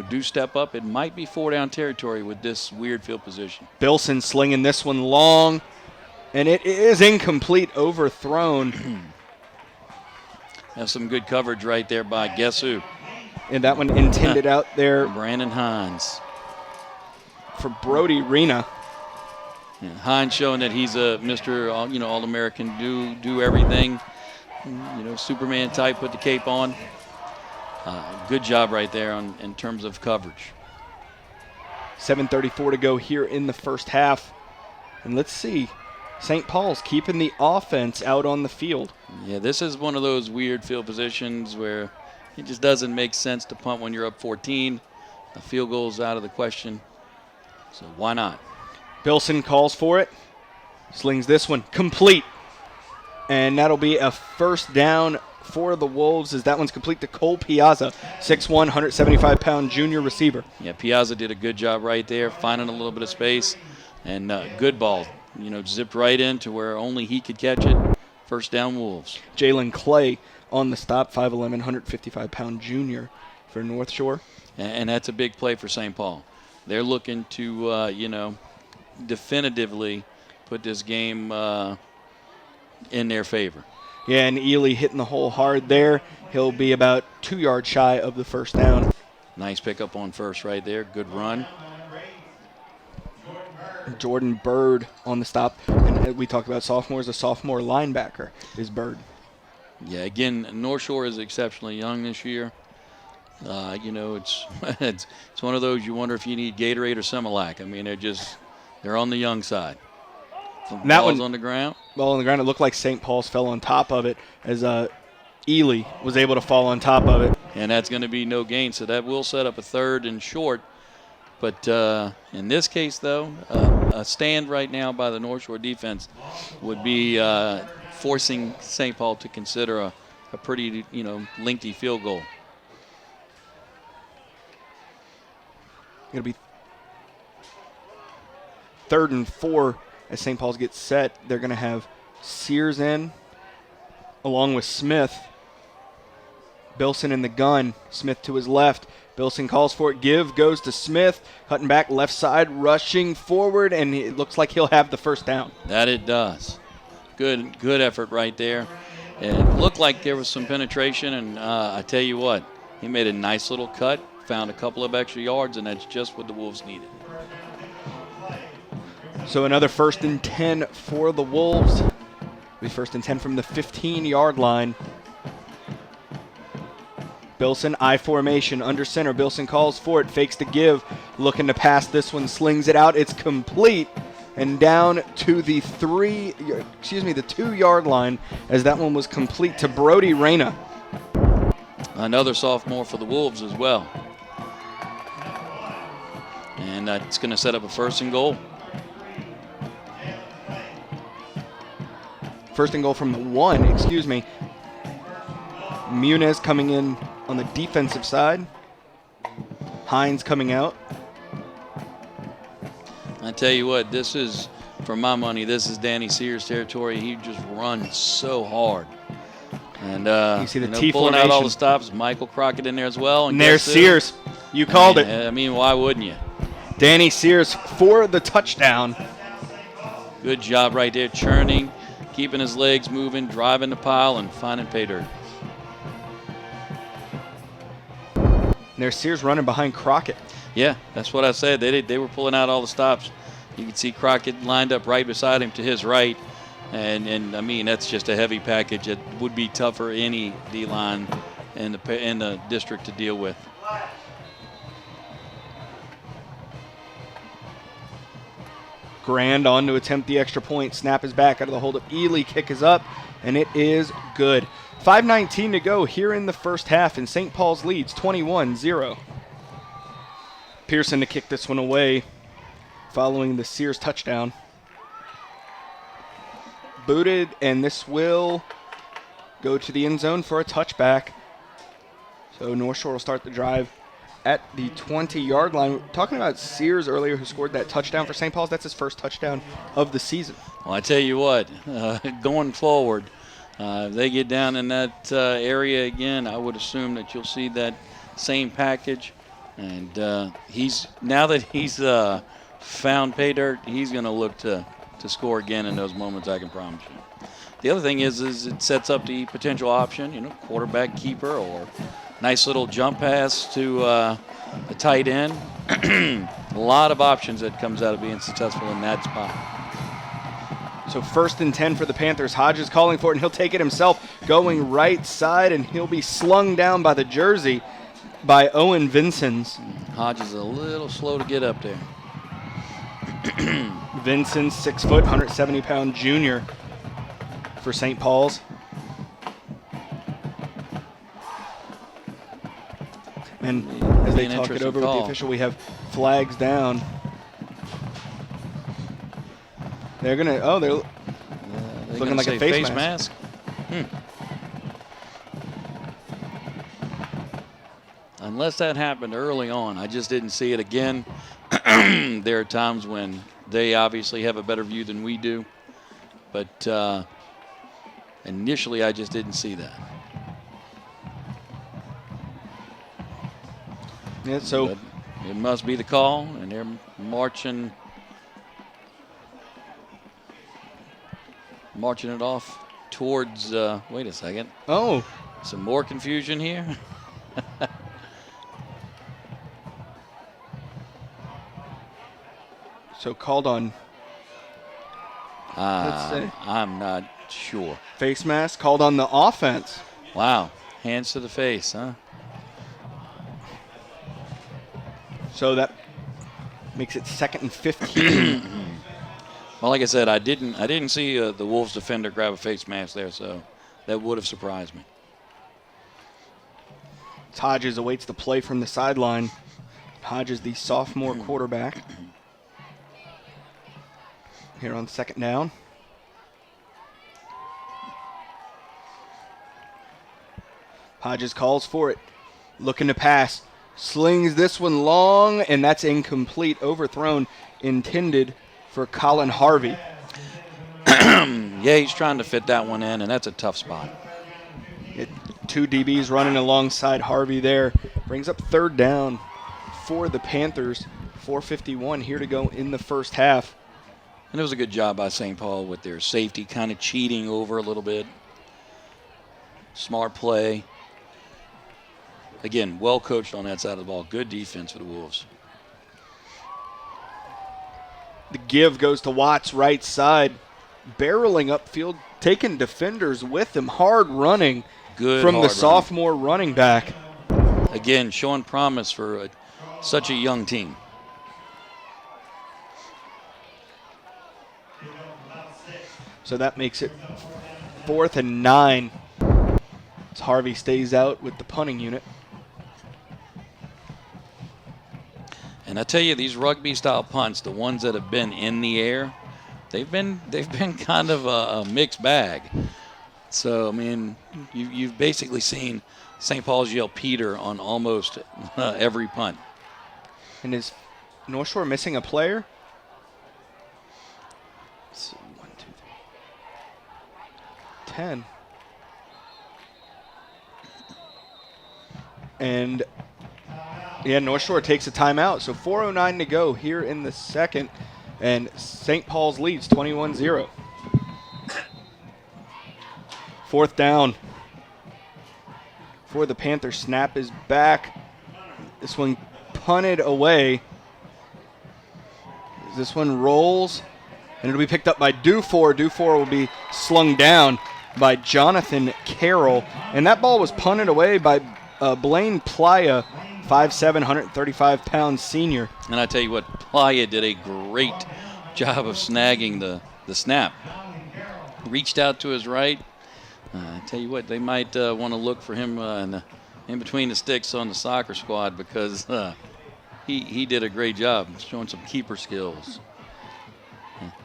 do step up, it might be 4-down territory with this weird field position. Bilson slinging this one long, and it is incomplete, overthrown. Have some good coverage right there by guess who? And that one intended out there Brandon Hines. for Brody Rena. Yeah, Hines showing that he's a Mr. All-American, do everything. Superman type, put the cape on. Good job right there in terms of coverage. 7:34 to go here in the first half. And let's see, St. Paul's keeping the offense out on the field. Yeah, this is one of those weird field positions where it just doesn't make sense to punt when you're up 14. A field goal's out of the question, so why not? Bilson calls for it, slings this one, complete. And that'll be a first down for the Wolves as that one's complete to Cole Piazza, 6'1", 175-pound junior receiver. Yeah, Piazza did a good job right there, finding a little bit of space, and good ball. Zipped right into where only he could catch it. First down, Wolves. Jalen Clay on the stop, 5'11", 155-pound junior for North Shore. And that's a big play for St. Paul. They're looking to, definitively put this game in their favor. Yeah, and Ely hitting the hole hard there. He'll be about 2 yards shy of the first down. Nice pickup on first right there. Good run. Jordan Bird on the stop. And we talked about sophomores. A sophomore linebacker is Bird. Yeah, again, North Shore is exceptionally young this year. It's it's one of those you wonder if you need Gatorade or Similac. I mean, they're on the young side. And that Ball's one on the ground. Ball on the ground. It looked like St. Paul's fell on top of it as Ely was able to fall on top of it. And that's going to be no gain, so that will set up a third and short. But in this case, though, a stand right now by the North Shore defense would be forcing St. Paul to consider a pretty, lengthy field goal. Going to be 3rd and 4 as St. Paul's gets set. They're going to have Sears in along with Smith. Bilson in the gun. Smith to his left. Bilson calls for it. Give goes to Smith. Cutting back left side, rushing forward, and it looks like he'll have the first down. That it does. Good effort right there. It looked like there was some penetration, and I tell you what, he made a nice little cut, found a couple of extra yards, and that's just what the Wolves needed. So another 1st and 10 for the Wolves. It'll be 1st and 10 from the 15-yard line. Bilson, I formation, under center. Bilson calls for it, fakes to give, looking to pass this one, slings it out. It's complete and down to the 2-yard line as that one was complete to Brody Rena. Another sophomore for the Wolves as well. And it's going to set up a 1st and goal. 1st and goal from the 1, excuse me. Muniz coming in on the defensive side. Hines coming out. I tell you what, this is, for my money, this is Danny Sears territory. He just runs so hard. And you see the T pulling formation. out all the stops. Michael Crockett in there as well. And there's Sears. You called it. I mean, why wouldn't you? Danny Sears for the touchdown. Good job right there, churning, keeping his legs moving, driving the pile, and finding pay dirt. And there's Sears running behind Crockett. Yeah, that's what I said. They were pulling out all the stops. You can see Crockett lined up right beside him to his right. And I mean, that's just a heavy package. It would be tough for any D-line in the district to deal with. Grand on to attempt the extra point. Snap is back out of the hold up. Ely kick is up, and it is good. 5:19 to go here in the first half, and St. Paul's leads 21-0. Pearson to kick this one away following the Sears touchdown. booted, and this will go to the end zone for a touchback. So North Shore will start the drive at the 20-yard line. Talking about Sears earlier, who scored that touchdown for St. Paul's. That's his first touchdown of the season. Well, I tell you what, going forward, if they get down in that area again, I would assume that you'll see that same package. And now that he's found pay dirt, he's going to look to score again in those moments, I can promise you. The other thing is it sets up the potential option, quarterback keeper or nice little jump pass to the tight end. A lot of options that comes out of being successful in that spot. So 1st and 10 for the Panthers. Hodges calling for it, and he'll take it himself, going right side, and he'll be slung down by the jersey by Owen Vincents. Hodges is a little slow to get up there. Vincents, 6 foot, 170-pound junior for St. Paul's. And as they talk it over with the official, we have flags down. They're going to, they're looking like a face mask. Unless that happened early on, I just didn't see it again. There are times when they obviously have a better view than we do. But initially, I just didn't see that. Yeah, so but it must be the call, and they're marching it off towards, wait a second. Oh. Some more confusion here. So called on, I'm not sure. Face mask called on the offense. Wow, hands to the face, huh? So that makes it 2nd and 15. Well, like I said, I didn't see the Wolves defender grab a face mask there, so that would have surprised me. Hodges awaits the play from the sideline. Hodges, the sophomore quarterback. Here on 2nd down. Hodges calls for it. Looking to pass. Slings this one long, and that's incomplete. Overthrown, intended for Colin Harvey. Yeah, he's trying to fit that one in, and that's a tough spot. 2 DBs running alongside Harvey there. Brings up 3rd down for the Panthers. 4:51 here to go in the first half. And it was a good job by St. Paul with their safety kind of cheating over a little bit. Smart play. Again, well coached on that side of the ball. Good defense for the Wolves. The give goes to Watts right side. Barreling upfield, taking defenders with him. Hard running from the sophomore running back. Again, showing promise for such a young team. So that makes it 4th and 9. As Harvey stays out with the punting unit. And I tell you, these rugby-style punts, the ones that have been in the air, they've been kind of a mixed bag. So I mean, you've basically seen St. Paul's yell Peter on almost every punt. And is North Shore missing a player? Let's see, 1, 2, 3, 10. And yeah, North Shore takes a timeout. So 4:09 to go here in the second. And St. Paul's leads 21-0. 4th down for the Panthers. Snap is back. This one punted away. This one rolls, and it'll be picked up by Dufour. Dufour will be slung down by Jonathan Carroll. And that ball was punted away by Blaine Playa, 5'7", 135-pound senior. And I tell you what, Playa did a great job of snagging the snap. Reached out to his right. I tell you what, they might want to look for him in between the sticks on the soccer squad, because he did a great job showing some keeper skills.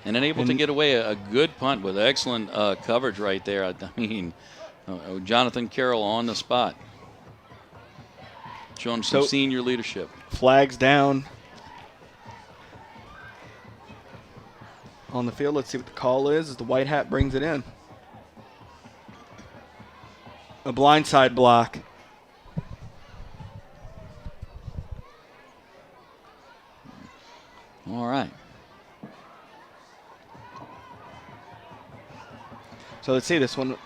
And then able to get away a good punt with excellent coverage right there. I mean, Jonathan Carroll on the spot. Showing some senior leadership. Flags down on the field. Let's see what the call is as the white hat brings it in. A blindside block. All right. So let's see this one.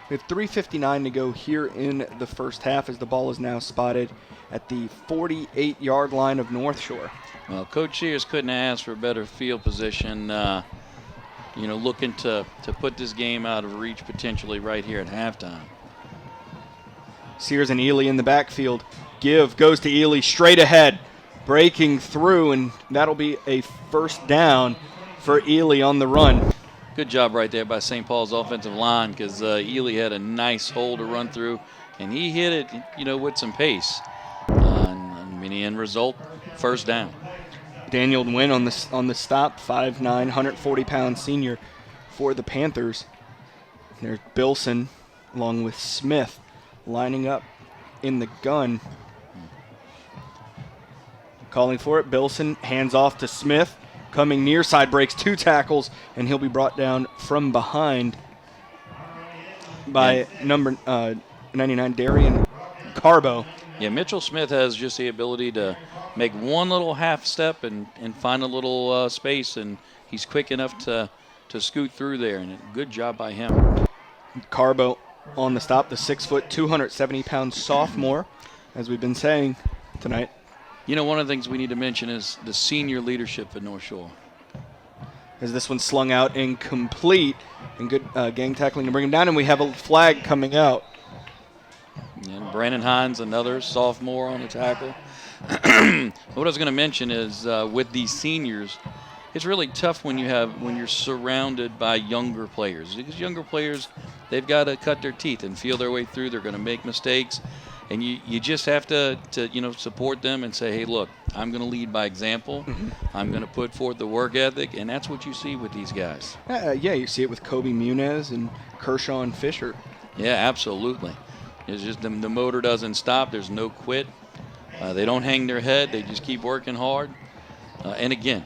We have 3:59 to go here in the first half as the ball is now spotted at the 48-yard line of Northshore. Well, Coach Sears couldn't ask for a better field position. Looking to put this game out of reach potentially right here at halftime. Sears and Ely in the backfield. Give goes to Ely straight ahead, breaking through, and that'll be a first down for Ely on the run. Good job right there by St. Paul's offensive line because Ely had a nice hole to run through, and he hit it, with some pace. The end result, first down. Daniel Nguyen on the stop, 5'9", 140-pound senior for the Panthers. There's Bilson along with Smith lining up in the gun. Calling for it, Bilson hands off to Smith. Coming near side, breaks 2 tackles, and he'll be brought down from behind by number 99, Darian Carbo. Yeah, Mitchell Smith has just the ability to make one little half step and find a little space, and he's quick enough to scoot through there, and good job by him. Carbo on the stop, the 6', 270-pound sophomore, as we've been saying tonight. One of the things we need to mention is the senior leadership at North Shore. As this one slung out incomplete, and good gang tackling to bring him down, and we have a flag coming out. And Brandon Hines, another sophomore on the tackle. What I was going to mention is with these seniors, it's really tough when you're surrounded by younger players. Because younger players, they've got to cut their teeth and feel their way through. They're going to make mistakes. And you just have to support them and say, hey, look, I'm going to lead by example. Mm-hmm. I'm going to put forth the work ethic, and that's what you see with these guys. You see it with Kobe Muniz and Kershaw and Fisher. Yeah, absolutely. It's just the motor doesn't stop. There's no quit. They don't hang their head. They just keep working hard. And again,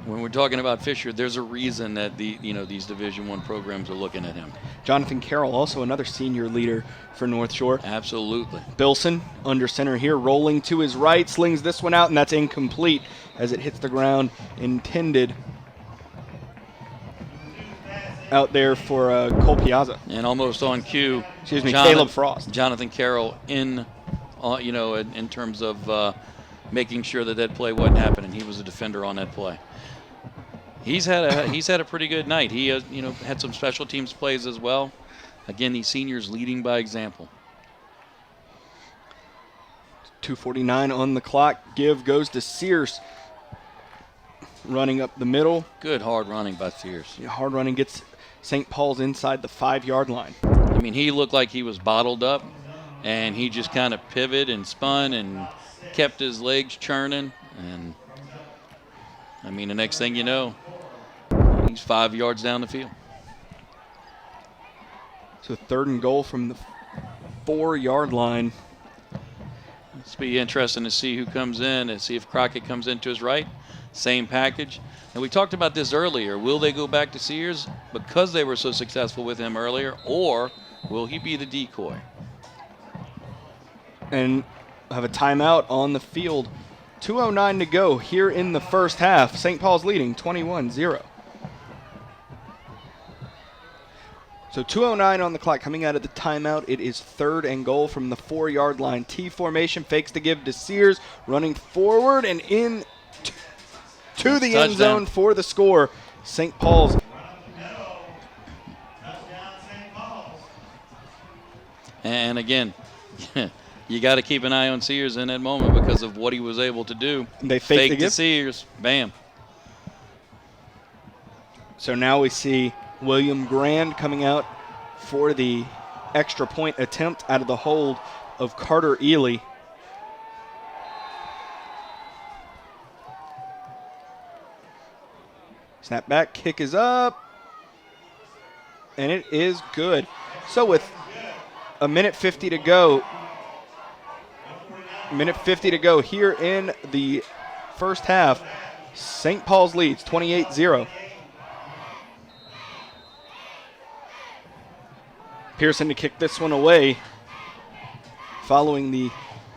when we're talking about Fisher, there's a reason that these Division I programs are looking at him. Jonathan Carroll, also another senior leader for North Shore. Absolutely. Bilson under center here, rolling to his right, slings this one out, and that's incomplete as it hits the ground. Intended out there for Cole Piazza. And almost on cue. Caleb Frost. Jonathan Carroll in terms of making sure that play wasn't happening. He was a defender on that play. He's had a pretty good night. He had some special teams plays as well. Again, these seniors leading by example. 2:49 on the clock. Give goes to Sears. Running up the middle. Good hard running by Sears. Yeah, hard running gets St. Paul's inside the 5-yard line. I mean, he looked like he was bottled up, and he just kind of pivoted and spun and kept his legs churning. And, I mean, the next thing you know, he's 5 yards down the field. So 3rd and goal from the 4-yard line. It's be interesting to see who comes in and see if Crockett comes in to his right. Same package. And we talked about this earlier. Will they go back to Sears because they were so successful with him earlier, or will he be the decoy? And have a timeout on the field. 2:09 to go here in the first half. St. Paul's leading 21-0. So 2:09 on the clock. Coming out of the timeout, it is 3rd and goal from the 4-yard line. T formation, fakes to give to Sears, running forward and in to the end zone for the score. St. Paul's. And again, you got to keep an eye on Sears in that moment because of what he was able to do. They fake to Sears, bam. So now we see William Grand coming out for the extra point attempt out of the hold of Carter Ely. Snap back, kick is up, and it is good. So with a minute 50 to go, here in the first half, St. Paul's leads 28-0. Pearson to kick this one away following the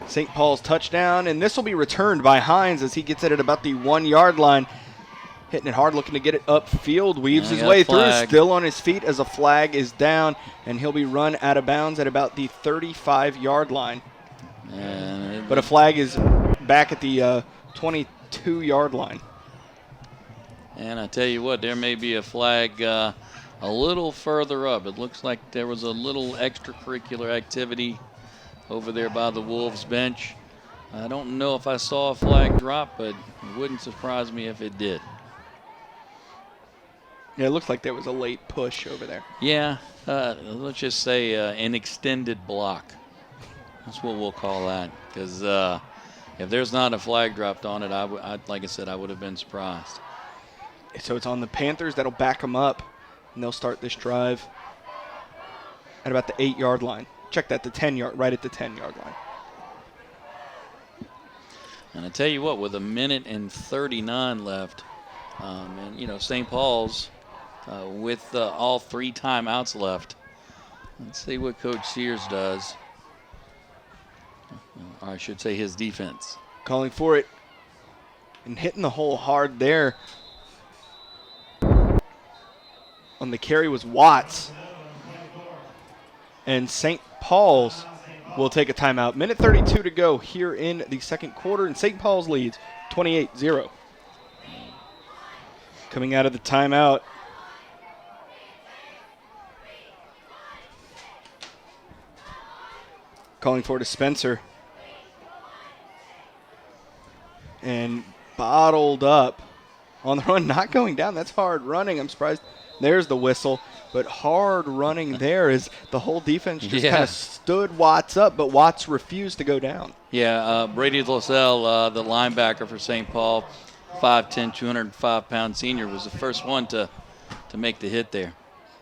St. Paul's touchdown, and this will be returned by Hines as he gets it at about the 1 yard line. Hitting it hard, looking to get it upfield, weaves his way through, still on his feet as a flag is down, and he'll be run out of bounds at about the 35-yard line. But a flag is back at the 22-yard line. And I tell you what, there may be a flag a little further up. It looks like there was a little extracurricular activity over there by the Wolves bench. I don't know if I saw a flag drop, but it wouldn't surprise me if it did. Yeah, it looks like there was a late push over there. Yeah, let's just say an extended block. That's what we'll call that. Because if there's not a flag dropped on it, like I said, I would have been surprised. So it's on the Panthers. That'll back them up, and they'll start this drive at about the 8-yard line. Check that, right at the 10-yard line. And I tell you what, with a minute and 39 left, and St. Paul's with all 3 timeouts left. Let's see what Coach Sears does. Or I should say his defense. Calling for it and hitting the hole hard there. On the carry was Watts. And St. Paul's will take a timeout. Minute 32 to go here in the second quarter, and St. Paul's leads 28-0. Coming out of the timeout, calling for it to Spencer. And bottled up on the run, not going down. That's hard running. I'm surprised. There's the whistle. But hard running there as the whole defense just kind of stood Watts up, but Watts refused to go down. Yeah, Brady LaSalle, the linebacker for St. Paul, 5'10", 205-pound senior, was the first one to make the hit there.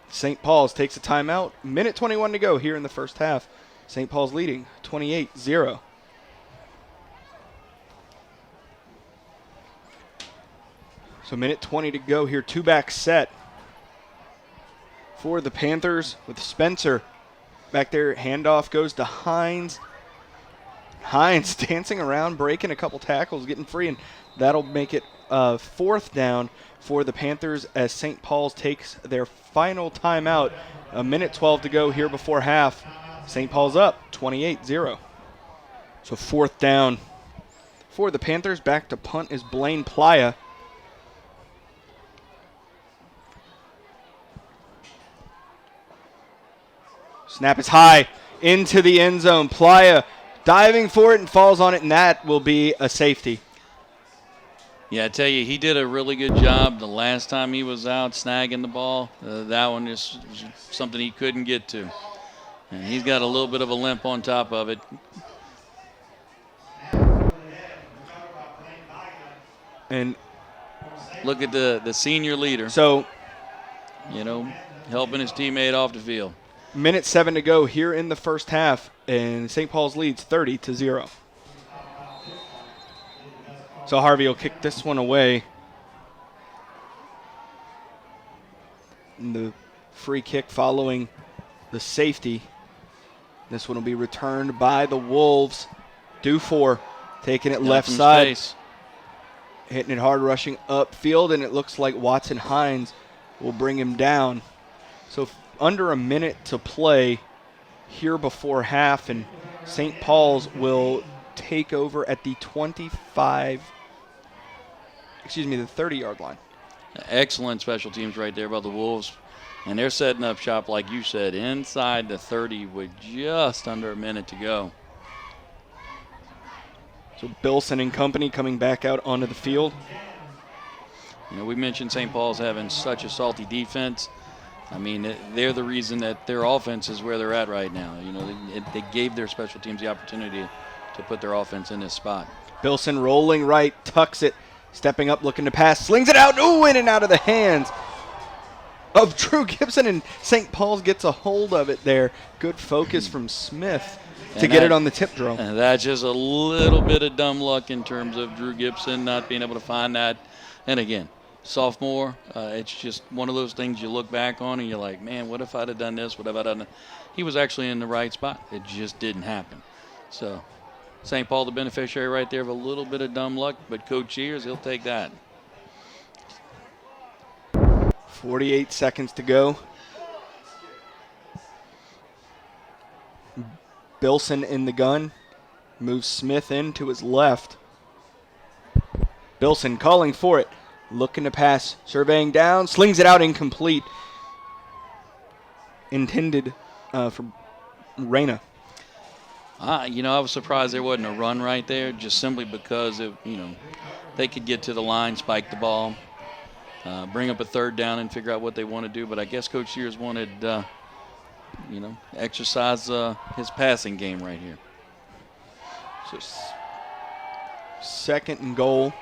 St. Paul's takes a timeout. Minute 21 to go here in the first half. St. Paul's leading 28-0. So minute 20 to go here. 2-back set for the Panthers with Spencer back there. Handoff goes to Hines. Hines dancing around, breaking a couple tackles, getting free, and that'll make it 4th down for the Panthers as St. Paul's takes their final timeout. A minute 12 to go here before half. St. Paul's up 28-0. So 4th down for the Panthers. Back to punt is Blaine Playa. Snap is high into the end zone. Playa diving for it and falls on it, and that will be a safety. Yeah, I tell you, he did a really good job the last time he was out snagging the ball. That one is something he couldn't get to. And he's got a little bit of a limp on top of it. And look at the senior leader. So, helping his teammate off the field. Minute 7 to go here in the first half, and St. Paul's leads 30-0. So Harvey will kick this one away. And the free kick following the safety. This one will be returned by the Wolves. Dufour taking it left side. Space. Hitting it hard, rushing upfield, and it looks like Watson Hines will bring him down. So under a minute to play here before half, and St. Paul's will take over at the 30-yard line. Excellent special teams right there by the Wolves. And they're setting up shop, like you said, inside the 30 with just under a minute to go. So Bilson and company coming back out onto the field. We mentioned St. Paul's having such a salty defense. I mean, they're the reason that their offense is where they're at right now. They gave their special teams the opportunity to put their offense in this spot. Bilson rolling right, tucks it Stepping up, looking to pass, slings it out, ooh, in and out of the hands of Drew Gibson, and St. Paul's gets a hold of it there. Good focus from Smith to get it on the tip drill. And that's just a little bit of dumb luck in terms of Drew Gibson not being able to find that. And again, sophomore, it's just one of those things you look back on and you're like, man, what if I'd have done this? What if I'd done that? He was actually in the right spot. It just didn't happen. So St. Paul the beneficiary right there of a little bit of dumb luck, but Coach Shears, he'll take that. 48 seconds to go. Bilson in the gun. Moves Smith in to his left. Bilson calling for it. Looking to pass. Surveying down. Slings it out, incomplete. Intended for Reyna. I was surprised there wasn't a run right there, just simply because they could get to the line, spike the ball, bring up a third down, and figure out what they want to do. But I guess Coach Shears wanted, exercise his passing game right here. So second and goal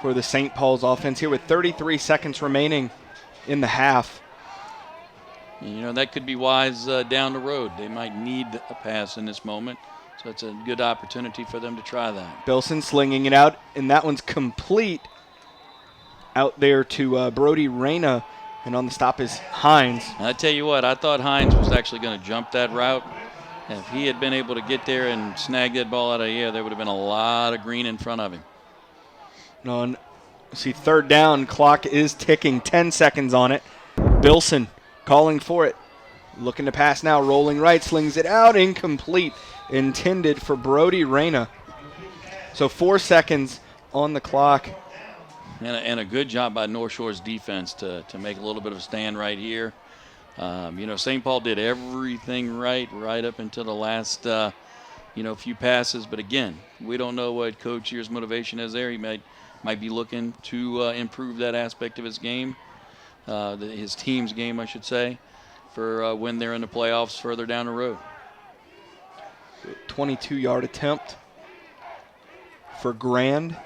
for the St. Paul's offense here with 33 seconds remaining in the half. That could be wise down the road. They might need a pass in this moment, so it's a good opportunity for them to try that. Bilson slinging it out, and that one's complete out there to Brody Reyna, and on the stop is Hines. I tell you what, I thought Hines was actually going to jump that route. And if he had been able to get there and snag that ball out of the air, there would have been a lot of green in front of him. On, see, third down, clock is ticking, 10 seconds on it. Bilson calling for it. Looking to pass now, rolling right, slings it out, incomplete. Intended for Brody Reyna. So 4 seconds on the clock. And a good job by Northshore's defense to make a little bit of a stand right here. St. Paul did everything right up until the last, few passes. But again, we don't know what Coach Shears' motivation is there. He might be looking to improve that aspect of his game, his team's game, I should say, for when they're in the playoffs further down the road. 22-yard attempt for Grand.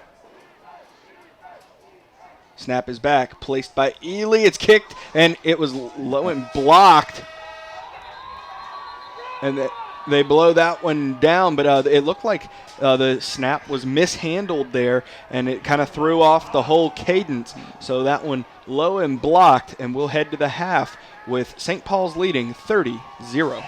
Snap is back, placed by Ely. It's kicked, and it was low and blocked. And they blow that one down, but it looked like the snap was mishandled there, and it kind of threw off the whole cadence. So that one low and blocked, and we'll head to the half with St. Paul's leading 30-0.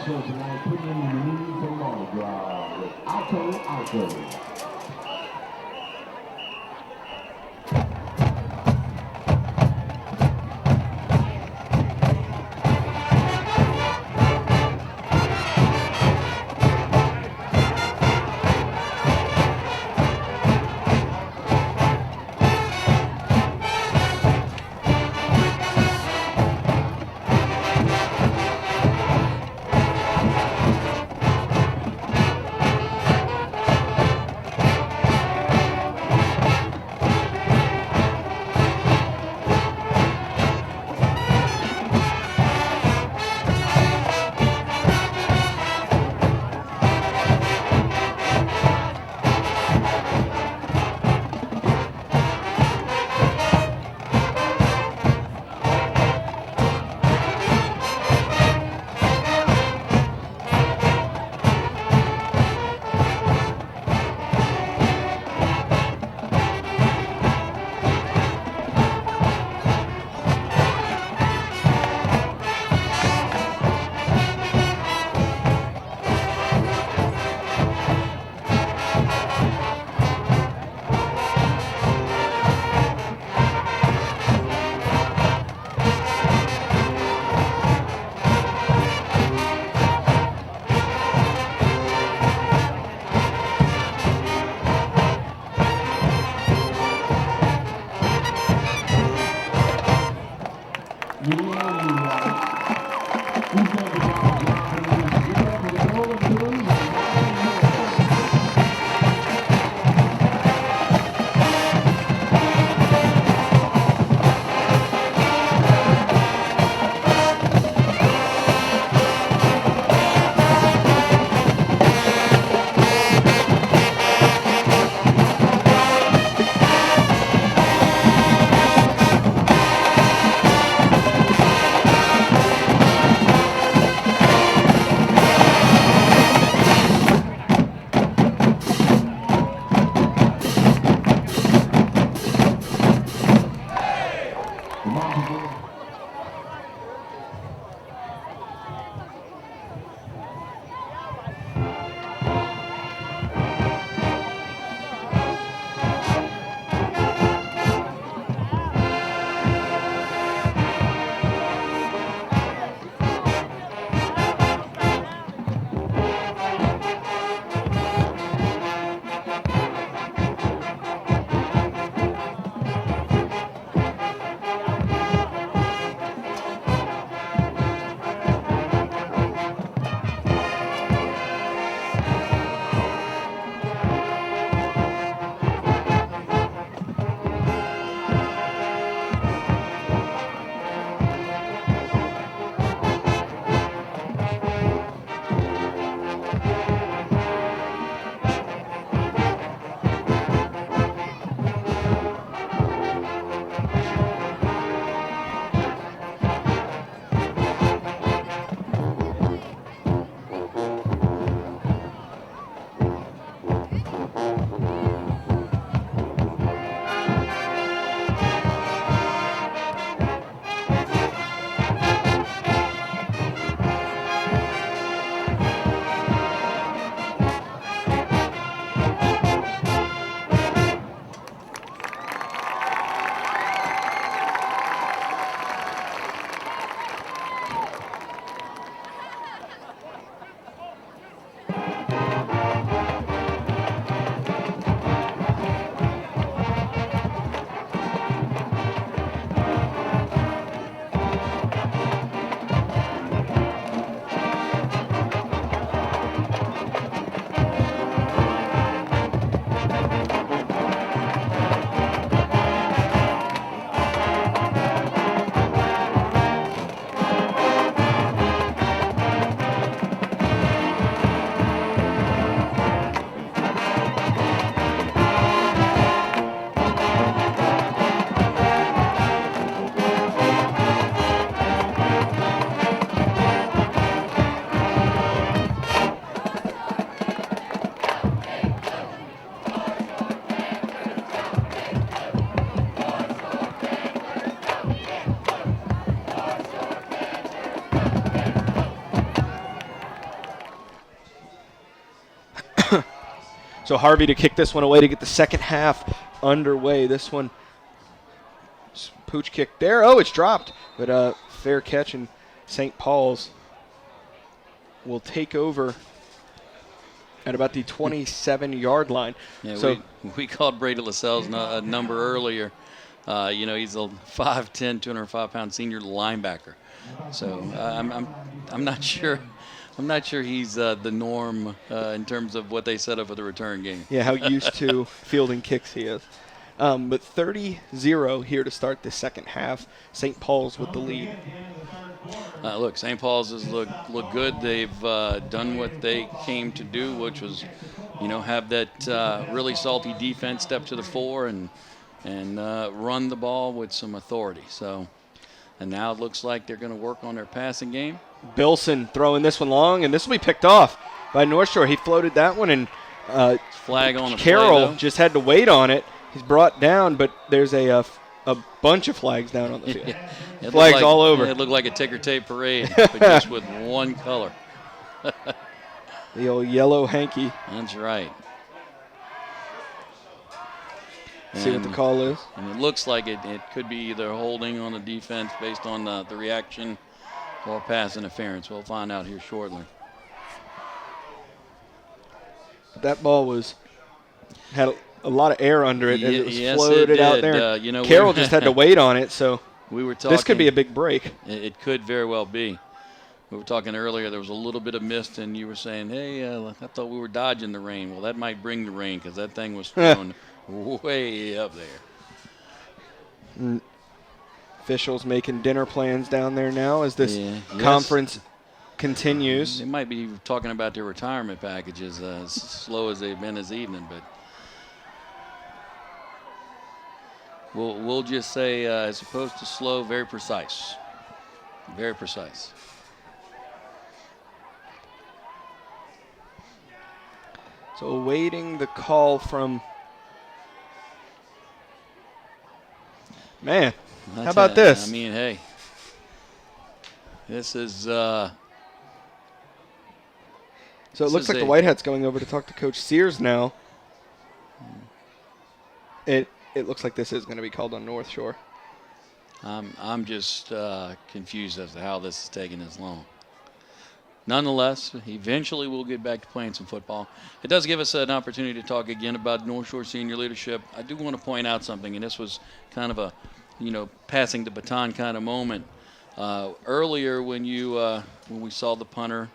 Also tonight, putting in the news and long drive with Alto. So Harvey to kick this one away to get the second half underway. This one, pooch kick there. Oh, it's dropped, but fair catch, and St. Paul's will take over at about the 27-yard line. Yeah, so we called Brady LaSalle's number earlier. He's a 5'10", 205-pound senior linebacker. So I'm not sure. I'm not sure he's the norm in terms of what they set up for the return game. Yeah, how used to fielding kicks he is. But 30-0 here to start the second half. St. Paul's with the lead. Look, St. Paul's has look good. They've done what they came to do, which was, have that really salty defense step to the fore and run the ball with some authority. So, and now it looks like they're going to work on their passing game. Bilson throwing this one long, and this will be picked off by Northshore. He floated that one, and flag on the Carroll play, just had to wait on it. He's brought down, but there's a bunch of flags down on the field. Flags all over. It looked like a ticker tape parade, but just with one color. The old yellow hanky. That's right. See what the call is. And it looks like it could be either holding on the defense based on the reaction or pass interference. We'll find out here shortly. That ball had a lot of air under it. It was yes, floated it out did. there. Carroll just had to wait on it, so we were talking, this could be a big break. It could very well be. We were talking earlier, there was a little bit of mist, and you were saying, hey, I thought we were dodging the rain. Well, that might bring the rain because that thing was thrown way up there. Officials making dinner plans down there now as this conference continues. They might be talking about their retirement packages as slow as they've been this evening, but we'll just say as opposed to slow, very precise. Very precise. So awaiting the call from man. How about this? I mean, hey, this is. So it looks like the Whitehead's going over to talk to Coach Sears now. It looks like this is going to be called on North Shore. I'm just confused as to how this is taking this long. Nonetheless, eventually we'll get back to playing some football. It does give us an opportunity to talk again about North Shore senior leadership. I do want to point out something, and this was kind of a, passing the baton kind of moment. Earlier when we saw the punter,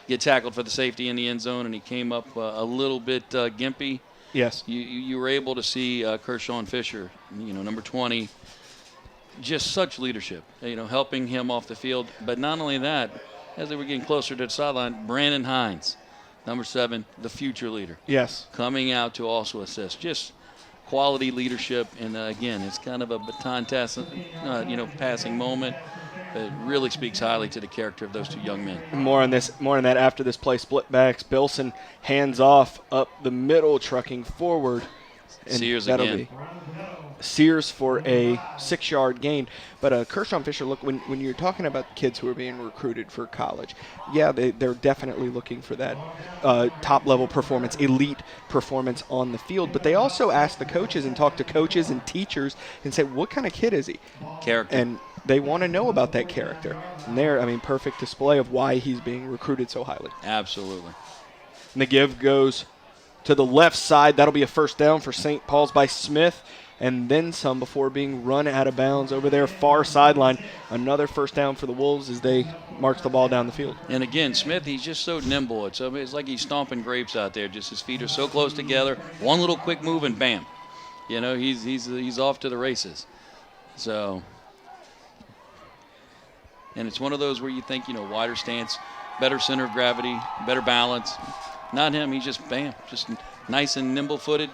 get tackled for the safety in the end zone, and he came up a little bit gimpy. Yes. You were able to see Kershaw Fisher, number 20, just such leadership, helping him off the field. But not only that, as they were getting closer to the sideline, Brandon Hines, number 7, the future leader. Yes. Coming out to also assist. Just quality leadership. And, again, it's kind of a baton passing moment. It really speaks highly to the character of those two young men. More on that after this play. Split backs. Bilson hands off up the middle, trucking forward. And Sears that'll again. Be Sears for a 6-yard gain. But Kershaw Fisher, look, when you're talking about kids who are being recruited for college, yeah, they're definitely looking for that top-level performance, elite performance on the field. But they also ask the coaches and talk to coaches and teachers and say, what kind of kid is he? Character. And they want to know about that character. And there, perfect display of why he's being recruited so highly. Absolutely. And the give goes to the left side. That'll be a first down for St. Paul's by Smith, and then some before being run out of bounds over there far sideline. Another first down for the Wolves as they march the ball down the field. And again, Smith, he's just so nimble. It's like he's stomping grapes out there. Just his feet are so close together. One little quick move and bam. He's off to the races. So, and it's one of those where you think, wider stance, better center of gravity, better balance. Not him. He's just bam, just nice and nimble-footed.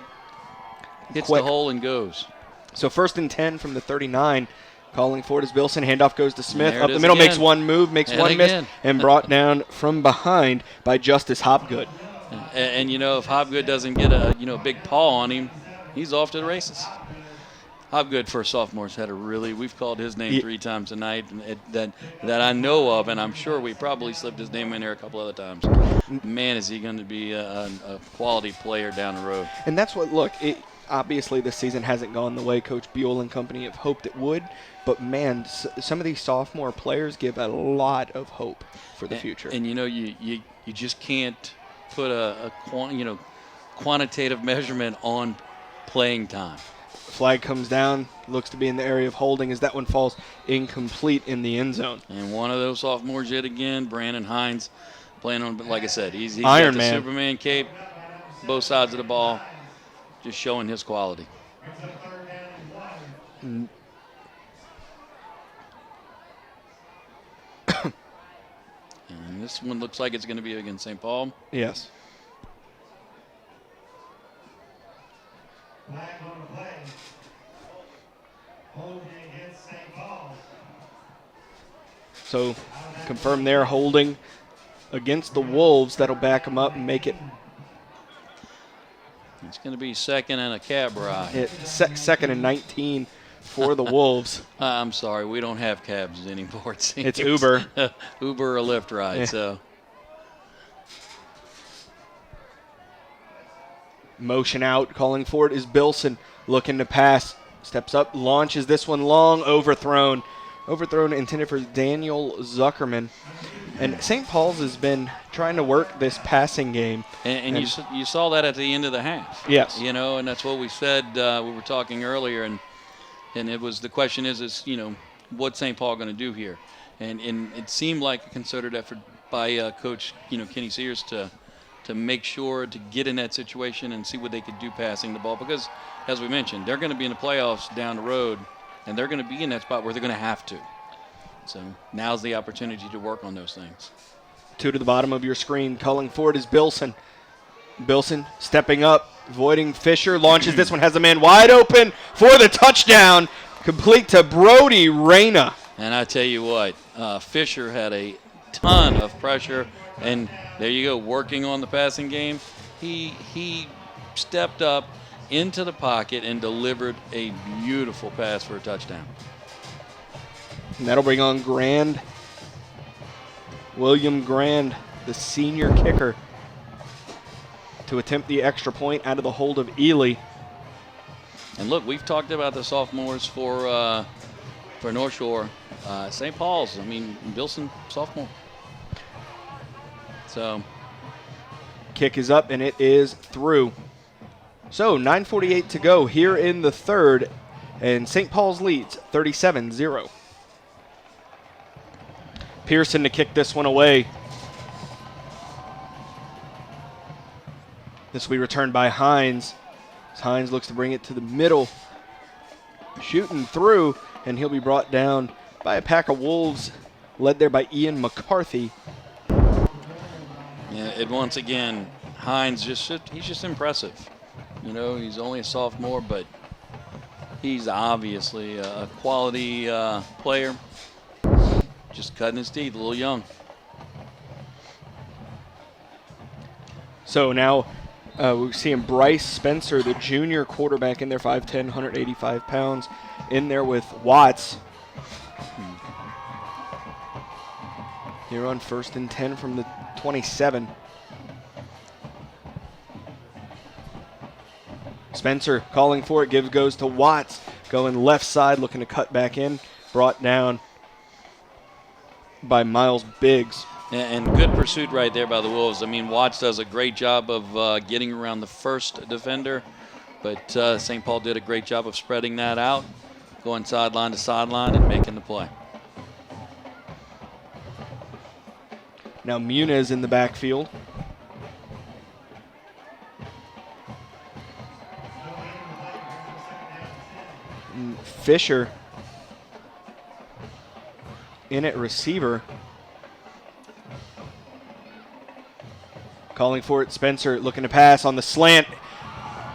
Hits Quick. the hole and goes. So 1st and 10 from the 39. Calling for it is Bilson. Handoff goes to Smith. There up it the is middle, again. makes one move, makes And one again. miss, and brought down from behind by Justice Hopgood. And if Hopgood doesn't get a big paw on him, he's off to the races. Hobgood for sophomores had a really, we've called his name 3 times tonight that I know of, and I'm sure we probably slipped his name in there a couple other times. Man, is he going to be a quality player down the road. And that's what, look, obviously this season hasn't gone the way Coach Buell and company have hoped it would, but man, some of these sophomore players give a lot of hope for the future. And you just can't put a quantitative measurement on playing time. Flag comes down, looks to be in the area of holding as that one falls incomplete in the end zone. And one of those sophomores yet again, Brandon Hines, playing on, like I said, he's Iron got the Man. Superman cape, both sides of the ball, just showing his quality. And this one looks like it's going to be against St. Paul. Yes. Flag on the play. Holding against St. Paul. So confirm they're holding against the Wolves. That'll back them up and make it It's going to be second and a cab ride. second and 19 for the Wolves. I'm sorry, we don't have cabs anymore. It's Uber. Uber or Lyft ride. Yeah. So Motion out, calling for it is Bilson, looking to pass, steps up, launches this one long, overthrown intended for Daniel Zuckerman. And St. Paul's has been trying to work this passing game. and you saw that at the end of the half. Yes. And that's what we said. We were talking earlier, and it was the question is what's St. Paul going to do here? And it seemed like a concerted effort by Coach Kenny Sears to make sure to get in that situation and see what they could do passing the ball, because as we mentioned, they're going to be in the playoffs down the road, and they're going to be in that spot where they're going to have to. So now's the opportunity to work on those things. 2 to the bottom of your screen, calling for it is Bilson. Bilson stepping up, avoiding Fisher, launches this one, has a man wide open for the touchdown, complete to Brody Reyna. And I tell you what, Fisher had a ton of pressure, and there you go, working on the passing game. He stepped up into the pocket and delivered a beautiful pass for a touchdown. And that'll bring on Grand, William Grand, the senior kicker, to attempt the extra point out of the hold of Ely. And look, we've talked about the sophomores for Northshore. St. Paul's, Bilson, sophomore. So Kick is up, and it is through. So 9:48 to go here in the third, and St. Paul's leads 37-0. Pearson to kick this one away. This will be returned by Hines. Hines looks to bring it to the middle. Shooting through, and he'll be brought down by a pack of Wolves, led there by Ian McCarthy. yeah, and once again, Hines he's just impressive. He's only a sophomore, but he's obviously a quality player. Just cutting his teeth, a little young. So now we're seeing Bryce Spencer, the junior quarterback, in there, 5'10", 185 pounds, in there with Watts. Here on 1st and 10 from the 27. Spencer calling for it, goes to Watts, going left side, looking to cut back in, brought down by Miles Biggs. And good pursuit right there by the Wolves. Watts does a great job of getting around the first defender, but St. Paul did a great job of spreading that out, going sideline to sideline and making the play. Now Muniz in the backfield. And Fisher in at receiver. Calling for it, Spencer looking to pass on the slant.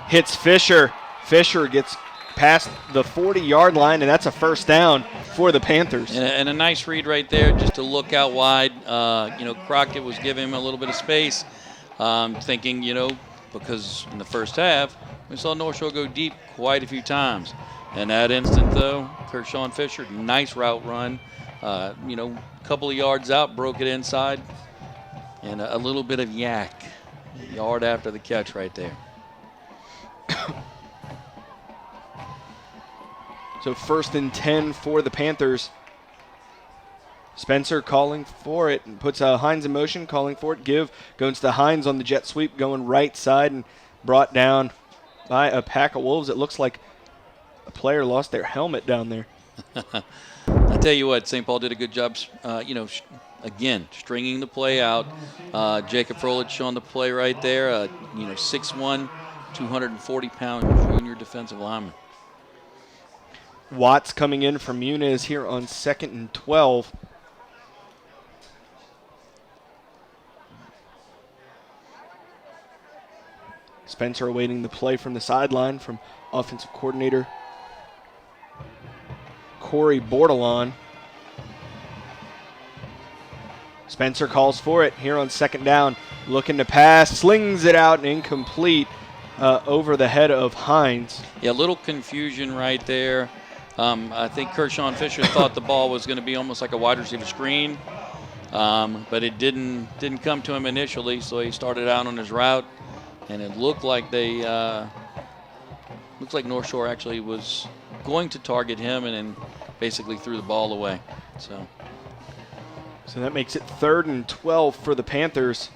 Hits Fisher. Fisher gets past the 40-yard line, and that's a first down for the Panthers. And a nice read right there, just to look out wide. Crockett was giving him a little bit of space, thinking, because in the first half, we saw Northshore go deep quite a few times. In that instant, though, Kershawn Fisher, nice route run. A couple of yards out, broke it inside, and a little bit of yak. Yard after the catch right there. So 1st and 10 for the Panthers. Spencer calling for it and puts Hines in motion, calling for it. Give goes to Hines on the jet sweep, going right side and brought down by a pack of Wolves. It looks like a player lost their helmet down there. I tell you what, St. Paul did a good job, again, stringing the play out. Jacob Frolich on the play right there, 6'1", 240-pound junior defensive lineman. Watts coming in from Muniz here on 2nd and 12. Spencer awaiting the play from the sideline from offensive coordinator Corey Bordelon. Spencer calls for it here on 2nd down. Looking to pass, slings it out and incomplete over the head of Hines. Yeah, a little confusion right there. I think Kershawn Fisher thought the ball was going to be almost like a wide receiver screen, but it didn't come to him initially, so he started out on his route, and it looked like Northshore actually was going to target him and then basically threw the ball away. So that makes it 3rd and 12 for the Panthers.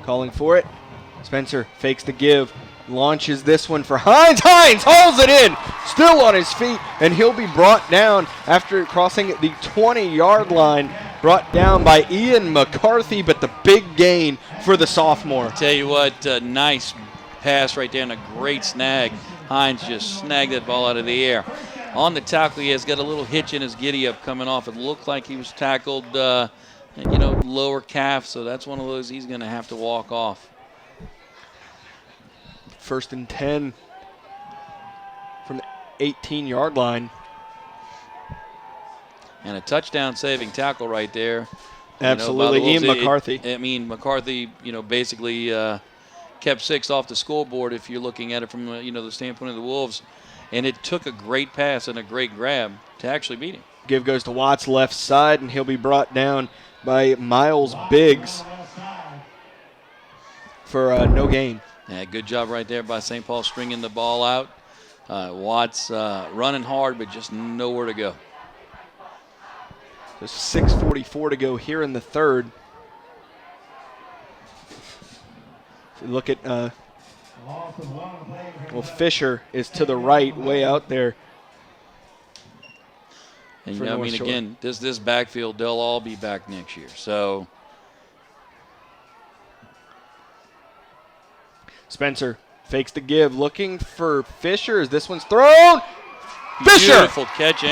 Calling for it. Spencer fakes the give. Launches this one for Hines. Hines hauls it in. Still on his feet. And he'll be brought down after crossing the 20-yard line. Brought down by Ian McCarthy, but the big gain for the sophomore. Tell you what, nice pass right there and a great snag. Hines just snagged that ball out of the air. On the tackle, he has got a little hitch in his giddy-up coming off. It looked like he was tackled lower calf, so that's one of those he's going to have to walk off. 1st and 10 from the 18-yard line. And a touchdown-saving tackle right there. Absolutely, Ian McCarthy. McCarthy, basically kept 6 off the scoreboard if you're looking at it from the standpoint of the Wolves. And it took a great pass and a great grab to actually beat him. Give goes to Watts left side, and he'll be brought down by Miles Biggs for no gain. Yeah, good job right there by St. Paul stringing the ball out. Watts running hard, but just nowhere to go. There's 6:44 to go here in the 3rd. If you look at, Fisher is to the right, way out there. And again, this backfield, they'll all be back next year. So Spencer fakes the give, looking for Fisher as this one's thrown. Fisher beautiful catch.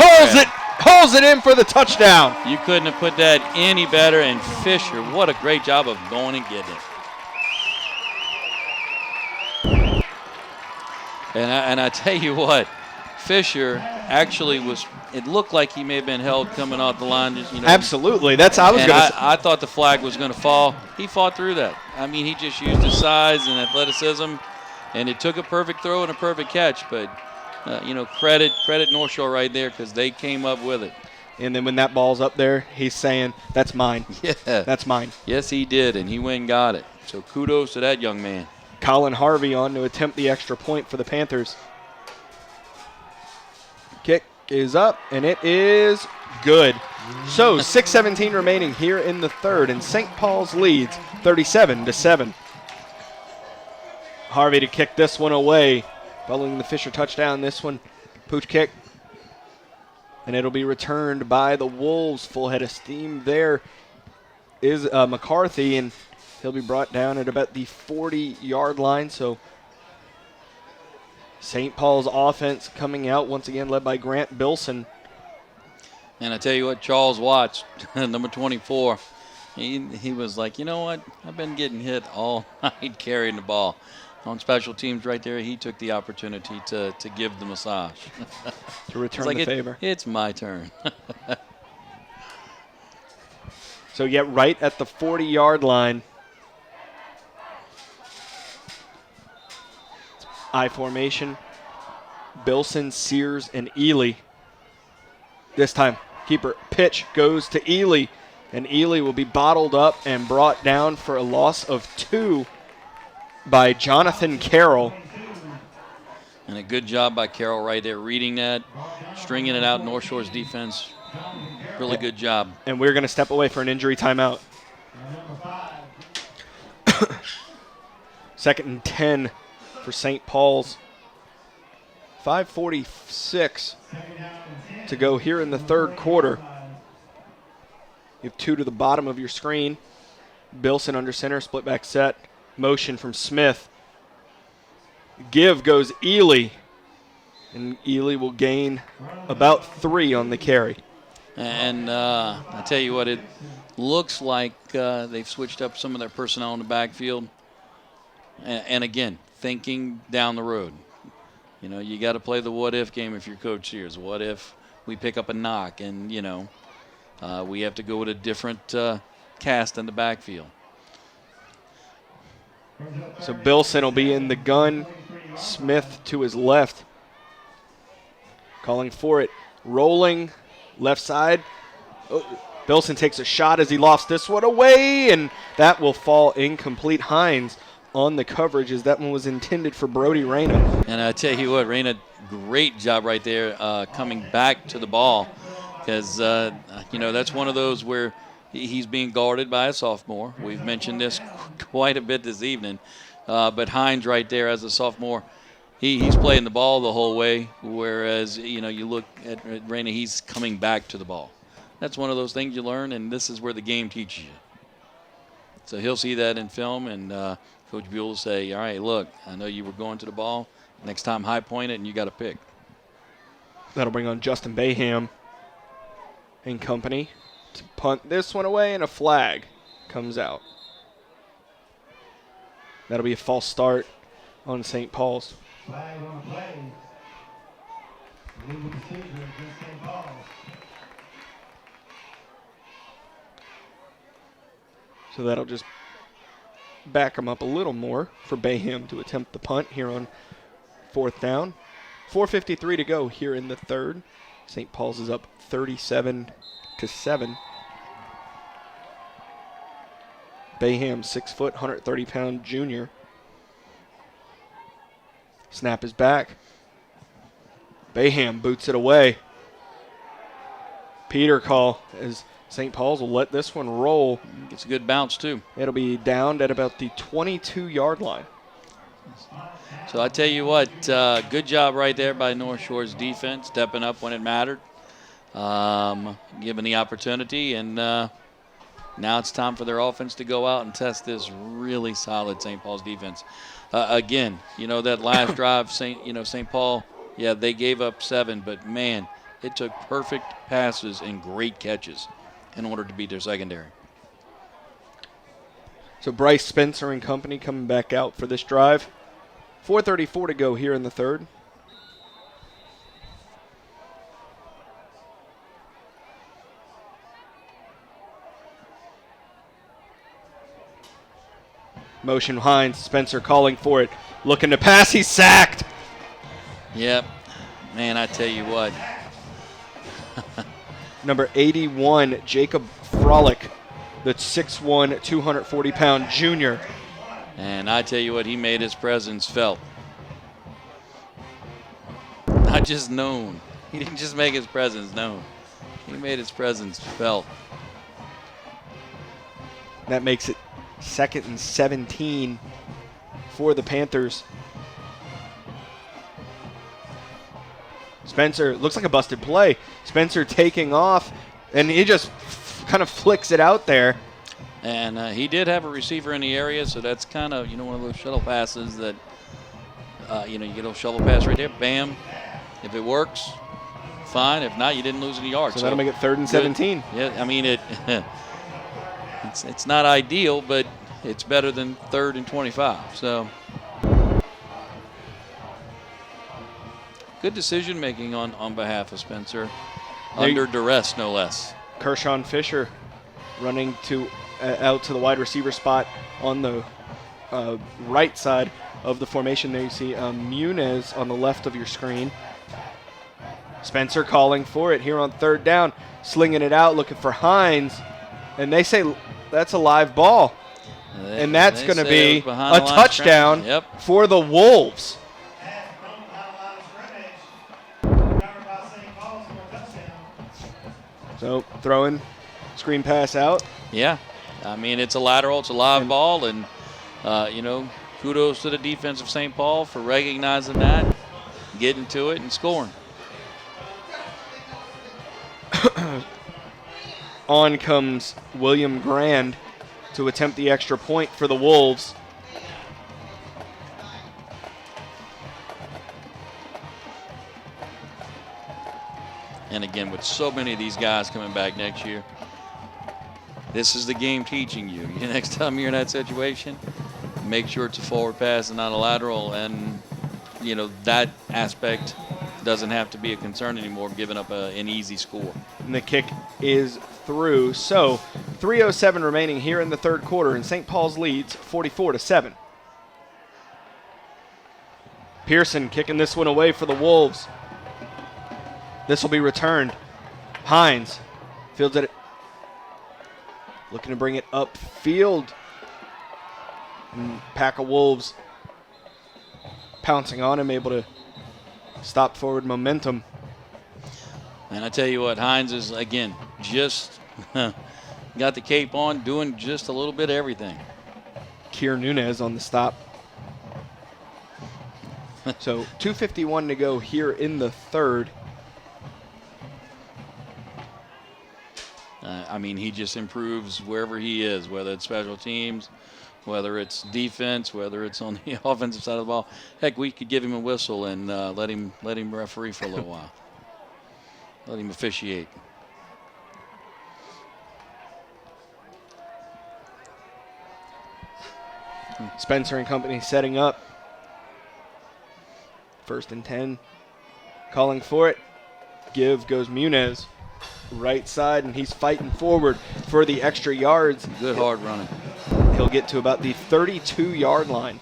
Holds it in for the touchdown. You couldn't have put that any better. And Fisher, what a great job of going and getting it. And I tell you what, Fisher actually it looked like he may have been held coming off the line. Absolutely. That's how I was going to say. I thought the flag was going to fall. He fought through that. He just used his size and athleticism, and it took a perfect throw and a perfect catch. But, credit Northshore right there because they came up with it. And then when that ball's up there, he's saying, that's mine. Yeah. That's mine. Yes, he did, and he went and got it. So kudos to that young man. Colin Harvey on to attempt the extra point for the Panthers. Kick is up, and it is good. So 6:17 remaining here in the 3rd, and St. Paul's leads 37-7. Harvey to kick this one away. Following the Fisher touchdown, this one, pooch kick. And it'll be returned by the Wolves. Full head of steam there is McCarthy, and he'll be brought down at about the 40-yard line. So St. Paul's offense coming out once again, led by Grant Bilson. And I tell you what, Charles Watts, number 24, he was like, you know what? I've been getting hit all night carrying the ball. On special teams right there, he took the opportunity to give the massage. To return the favor. It's my turn. So yet right at the 40-yard line. I formation. Bilson, Sears, and Ely. This time, keeper pitch goes to Ely, and Ely will be bottled up and brought down for a loss of 2 by Jonathan Carroll. And a good job by Carroll right there, reading that, stringing it out. North Shore's defense, really good job. And we're going to step away for an injury timeout. 2nd and 10 for St. Paul's. 5:46 to go here in the third quarter. You have 2 to the bottom of your screen. Bilson under center, split back set. Motion from Smith. Give goes Ely. And Ely will gain about 3 on the carry. And I tell you what, it looks like they've switched up some of their personnel in the backfield. And again, thinking down the road. You know, you got to play the what-if game if you're Coach Sears. What if we pick up a knock and, you know, we have to go with a different cast in the backfield. So Bilson will be in the gun. Smith to his left. Calling for it. Rolling left side. Oh, Bilson takes a shot as he lofts this one away, and that will fall incomplete. Hines on the coverage as that one was intended for Brody Reyna. And I tell you what, Reyna, great job right there coming back to the ball because, you know, that's one of those where he's being guarded by a sophomore. We've mentioned this quite a bit this evening. But Hines right there as a sophomore, he's playing the ball the whole way, whereas, you know, you look at Reyna, he's coming back to the ball. That's one of those things you learn, and this is where the game teaches you. So he'll see that in film, and Coach Buell will say, all right, look, I know you were going to the ball. Next time, high point it, and you got to pick. That'll bring on Justin Bayham and company to punt this one away, and a flag comes out. That'll be a false start on St. Paul's. Flag on the play. Legal decision against St. Paul. So that'll just back him up a little more for Bayham to attempt the punt here on 4th down. 4:53 to go here in the third. St. Paul's is up 37-7. Bayham, 6 foot, 130-pound junior. Snap is back. Bayham boots it away. Peter call as St. Paul's will let this one roll. Gets a good bounce, too. It'll be downed at about the 22-yard line. So I tell you what, good job right there by North Shore's defense, stepping up when it mattered, given the opportunity, and now it's time for their offense to go out and test this really solid St. Paul's defense. Again, you know, that last drive, St. Paul, yeah, they gave up 7, but, man, it took perfect passes and great catches in order to beat their secondary. So Bryce Spencer and company coming back out for this drive. 4:34 to go here in the third. Motion Hines, Spencer calling for it, looking to pass, he's sacked. Yep, man, I tell you what. Number 81, Jacob Frolick, the 6'1", 240-pound junior. And I tell you what, he made his presence felt. Not just known. He didn't just make his presence known. He made his presence felt. That makes it 2nd and 17 for the Panthers. Spencer, looks like a busted play. Spencer taking off, and he just kind of flicks it out there. And he did have a receiver in the area, so that's kind of, you know, one of those shuttle passes that, you know, you get a little shovel pass right there, bam. If it works, fine. If not, you didn't lose any yards. So that'll make it 3rd and 17. Yeah, I mean, it's not ideal, but it's better than 3rd and 25. So good decision making on behalf of Spencer, under duress, no less. Kershawn Fisher running to out to the wide receiver spot on the right side of the formation. There you see Muniz on the left of your screen. Spencer calling for it here on third down, slinging it out, looking for Hines, and they say that's a live ball. And that's going to be a touchdown for the Wolves. So throwing, screen pass out. Yeah, I mean, it's a lateral, it's a live ball, and, kudos to the defense of St. Paul for recognizing that, getting to it, and scoring. On comes William Grand to attempt the extra point for the Wolves. And again, with so many of these guys coming back next year, this is the game teaching you. Next time you're in that situation, make sure it's a forward pass and not a lateral. And, that aspect doesn't have to be a concern anymore, giving up an easy score. And the kick is through. So 3:07 remaining here in the third quarter, and St. Paul's leads 44-7. Pearson kicking this one away for the Wolves. This will be returned. Hines fields it. Looking to bring it upfield. And pack of Wolves pouncing on him, able to stop forward momentum. And I tell you what, Hines is, again, just got the cape on, doing just a little bit of everything. Kier Nunez on the stop. So 2:51 to go here in the third. He just improves wherever he is, whether it's special teams, whether it's defense, whether it's on the offensive side of the ball. Heck, we could give him a whistle and let him referee for a little while. Let him officiate. Spencer and company setting up. 1st and 10. Calling for it. Give goes Muniz. Right side, and he's fighting forward for the extra yards. Good hard running. He'll get to about the 32-yard line.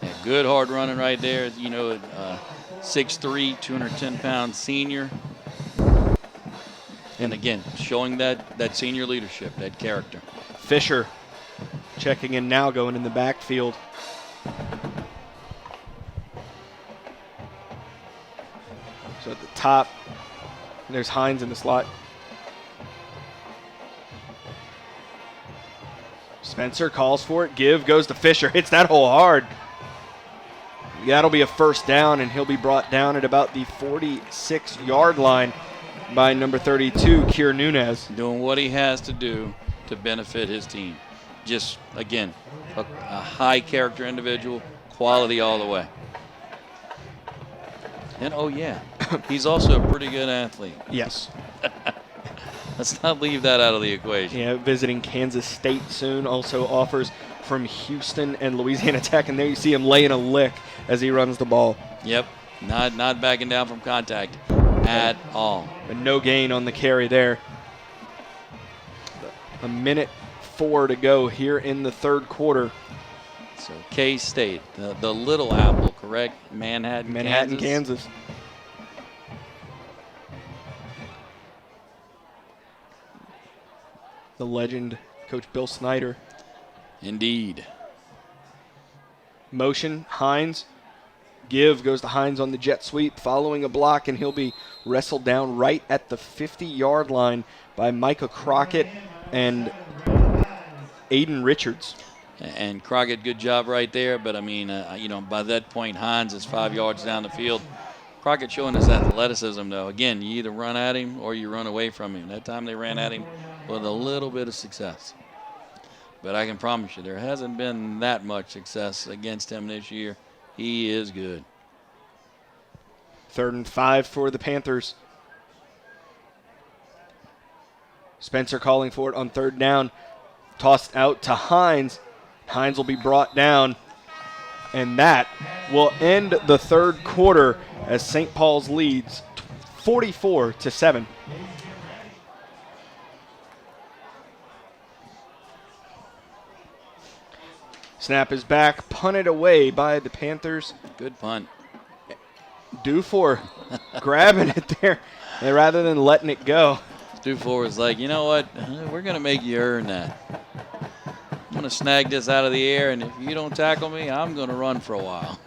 Yeah, good hard running right there. 6'3", 210-pound senior. And again, showing that senior leadership, that character. Fisher checking in now, going in the backfield. So at the top, there's Hines in the slot. Spencer calls for it. Give goes to Fisher. Hits that hole hard. That'll be a first down, and he'll be brought down at about the 46-yard line by number 32, Kier Nunez. Doing what he has to do to benefit his team. Just, again, a high-character individual, quality all the way. And, he's also a pretty good athlete. Yes. Let's not leave that out of the equation. Yeah, visiting Kansas State soon. Also offers from Houston and Louisiana Tech, and there you see him laying a lick as he runs the ball. Yep, not backing down from contact at all. But no gain on the carry there. 1:04 to go here in the third quarter. So K-State, the Little Apple, correct? Manhattan, Kansas. The legend, Coach Bill Snyder. Indeed. Motion, Hines. Give goes to Hines on the jet sweep, following a block, and he'll be wrestled down right at the 50-yard line by Micah Crockett and Aiden Richards. And Crockett, good job right there. But, by that point, Hines is 5 yards down the field. Crockett showing his athleticism, though. Again, you either run at him or you run away from him. That time they ran at him with a little bit of success. But I can promise you, there hasn't been that much success against him this year. He is good. 3rd and 5 for the Panthers. Spencer calling for it on 3rd down. Tossed out to Hines. Hines will be brought down. And that will end the third quarter as St. Paul's leads 44-7. Snap is back, punted away by the Panthers. Good punt. Dufour grabbing it there rather than letting it go. Dufour was like, you know what? We're going to make you earn that. I'm going to snag this out of the air, and if you don't tackle me, I'm going to run for a while.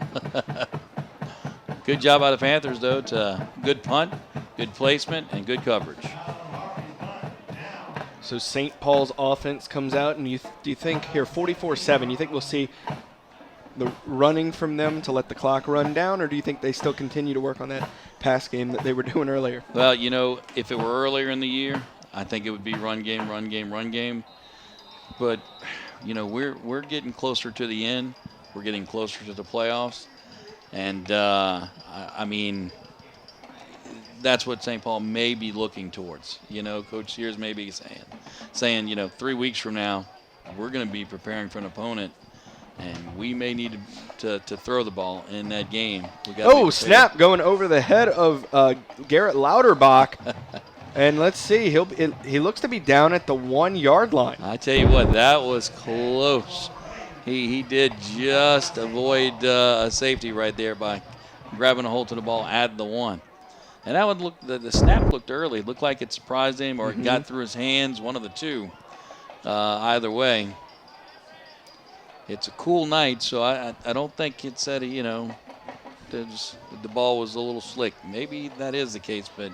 Good job by the Panthers, though. Good punt, good placement, and good coverage. So St. Paul's offense comes out, and do you think here 44-7? You think we'll see the running from them to let the clock run down, or do you think they still continue to work on that pass game that they were doing earlier? Well, you know, if it were earlier in the year, I think it would be run game, run game, run game. But you know, we're getting closer to the end. We're getting closer to the playoffs, and I mean, that's what St. Paul may be looking towards. You know, Coach Sears may be saying, you know, 3 weeks from now, we're going to be preparing for an opponent, and we may need to throw the ball in that game. Snap going over the head of Garrett Lauterbach. And let's see, he looks to be down at the 1 yard line. I tell you what, that was close. He did just avoid a safety right there by grabbing a hold to the ball at the 1. And that would look, the snap looked early. It looked like it surprised him or it got through his hands, one of the two. Either way, it's a cool night, so I don't think it said, you know, the ball was a little slick. Maybe that is the case, but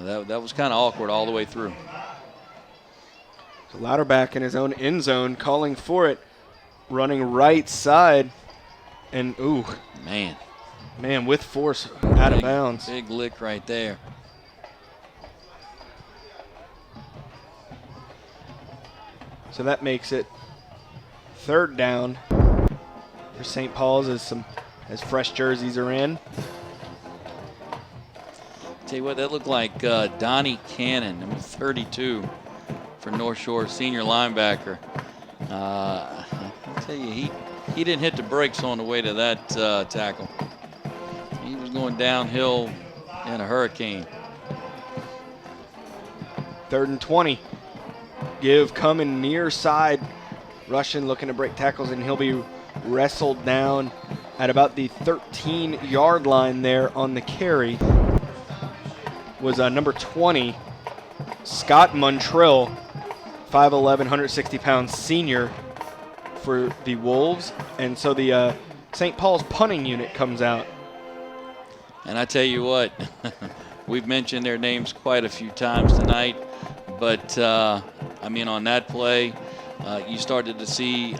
that was kind of awkward all the way through. So Lauterbach in his own end zone calling for it, running right side. And, Man, with force out of bounds. Big lick right there. So that makes it 3rd down for St. Paul's as fresh jerseys are in. Tell you what, that looked like Donnie Cannon, number 32 for Northshore, senior linebacker. I tell you, he didn't hit the brakes on the way to that tackle. He was going downhill in a hurricane. 3rd and 20. Give coming near side. Russian looking to break tackles, and he'll be wrestled down at about the 13-yard line there on the carry. Was number 20, Scott Montrill, 5'11", 160-pound senior for the Wolves. And so the St. Paul's punting unit comes out. And I tell you what, we've mentioned their names quite a few times tonight. But, I mean, on that play, you started to see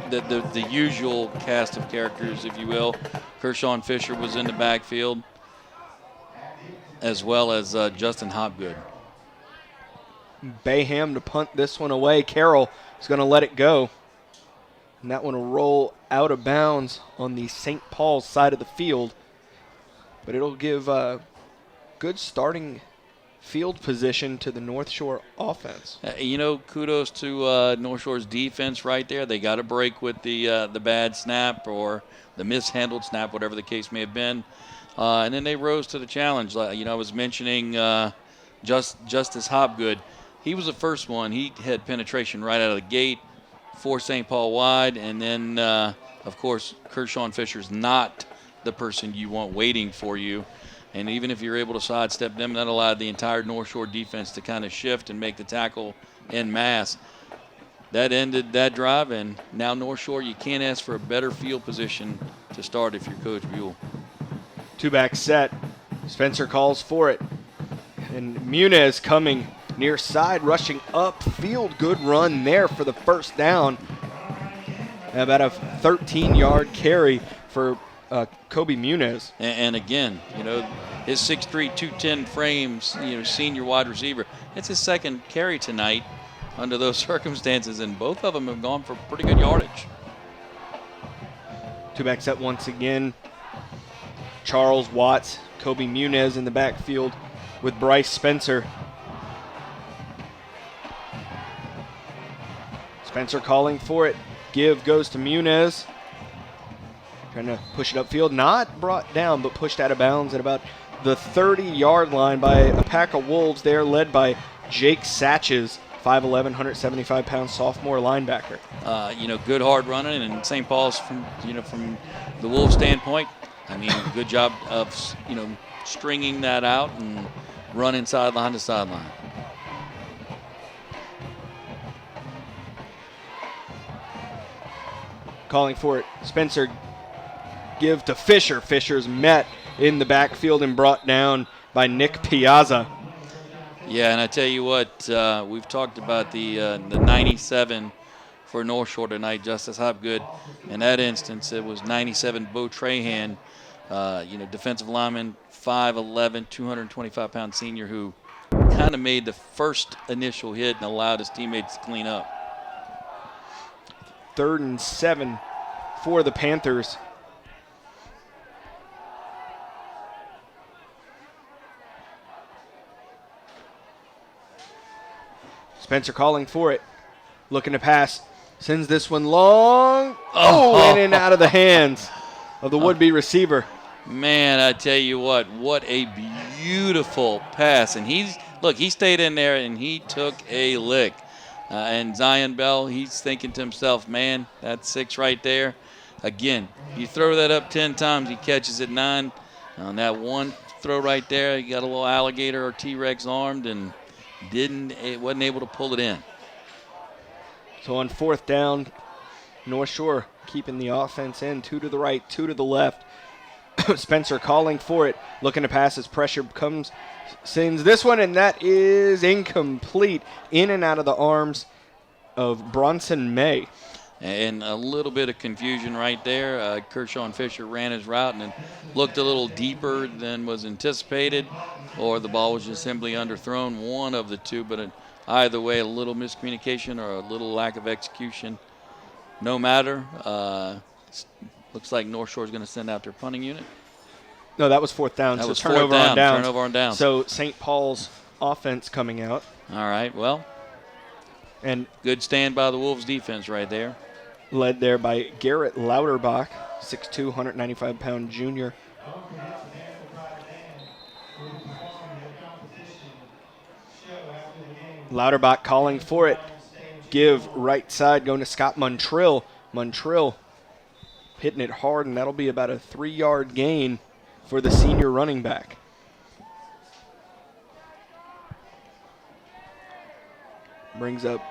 the usual cast of characters, if you will. Kershawn Fisher was in the backfield, as well as Justin Hopgood. Bayham to punt this one away. Carroll is going to let it go. And that one will roll out of bounds on the St. Paul's side of the field. But it'll give good starting field position to the North Shore offense. You know, kudos to North Shore's defense right there. They got a break with the bad snap or the mishandled snap, whatever the case may have been. And then they rose to the challenge. You know, I was mentioning Justice Hopgood. He was the first one. He had penetration right out of the gate for St. Paul wide. And then, of course, Kershawn Fisher's not the person you want waiting for you. And even if you're able to sidestep them, that allowed the entire North Shore defense to kind of shift and make the tackle en masse. That ended that drive, and now North Shore, you can't ask for a better field position to start if you're Coach Buell. 2-back set. Spencer calls for it. And Muniz coming near side, rushing upfield. Good run there for the first down. About a 13-yard carry for Kobe Muniz. And again, you know, his 6'3", 210 frames, you know, senior wide receiver. It's his second carry tonight under those circumstances, and both of them have gone for pretty good yardage. 2-back set once again. Charles Watts, Kobe Muniz in the backfield with Bryce Spencer. Spencer calling for it. Give goes to Muniz. Trying to push it upfield. Not brought down, but pushed out of bounds at about the 30-yard line by a pack of Wolves there, led by Jake Satches, 5'11", 175-pound sophomore linebacker. Good hard running, and St. Paul's from the Wolves standpoint. I mean, good job of stringing that out and running sideline to sideline. Calling for it, Spencer give to Fisher. Fisher's met in the backfield and brought down by Nick Piazza. Yeah, and I tell you what, we've talked about the 97 for Northshore tonight, Justice Hopgood. In that instance, it was 97 Bo Trahan, defensive lineman, 5'11", 225-pound senior who kind of made the first initial hit and allowed his teammates to clean up. 3rd and 7 for the Panthers. Spencer calling for it. Looking to pass. Sends this one long. In and out of the hands of the would-be receiver. Man, I tell you what a beautiful pass. And he stayed in there and he took a lick. And Zion Bell, he's thinking to himself, man, that's 6 right there. Again, you throw that up 10 times, he catches it 9. On that one throw right there, he got a little alligator or T-Rex armed and wasn't able to pull it in. So on 4th down, North Shore keeping the offense in. 2 to the right, 2 to the left. Spencer calling for it, looking to pass as pressure comes. Sends this one, and that is incomplete. In and out of the arms of Bronson May. And a little bit of confusion right there. Kershaw and Fisher ran his route and looked a little deeper than was anticipated, or the ball was just simply underthrown. One of the two, but either way, a little miscommunication or a little lack of execution. No matter. Looks like North Shore is going to send out their punting unit. No, that was 4th down. That was turnover 4th down. on downs. Turnover on downs. So St. Paul's offense coming out. All right, well. And good stand by the Wolves defense right there. Led there by Garrett Lauterbach, 6'2", 195-pound junior. Lauterbach calling for it. Give right side, going to Scott Montrill. Montrill hitting it hard, and that'll be about a 3-yard gain for the senior running back. Brings up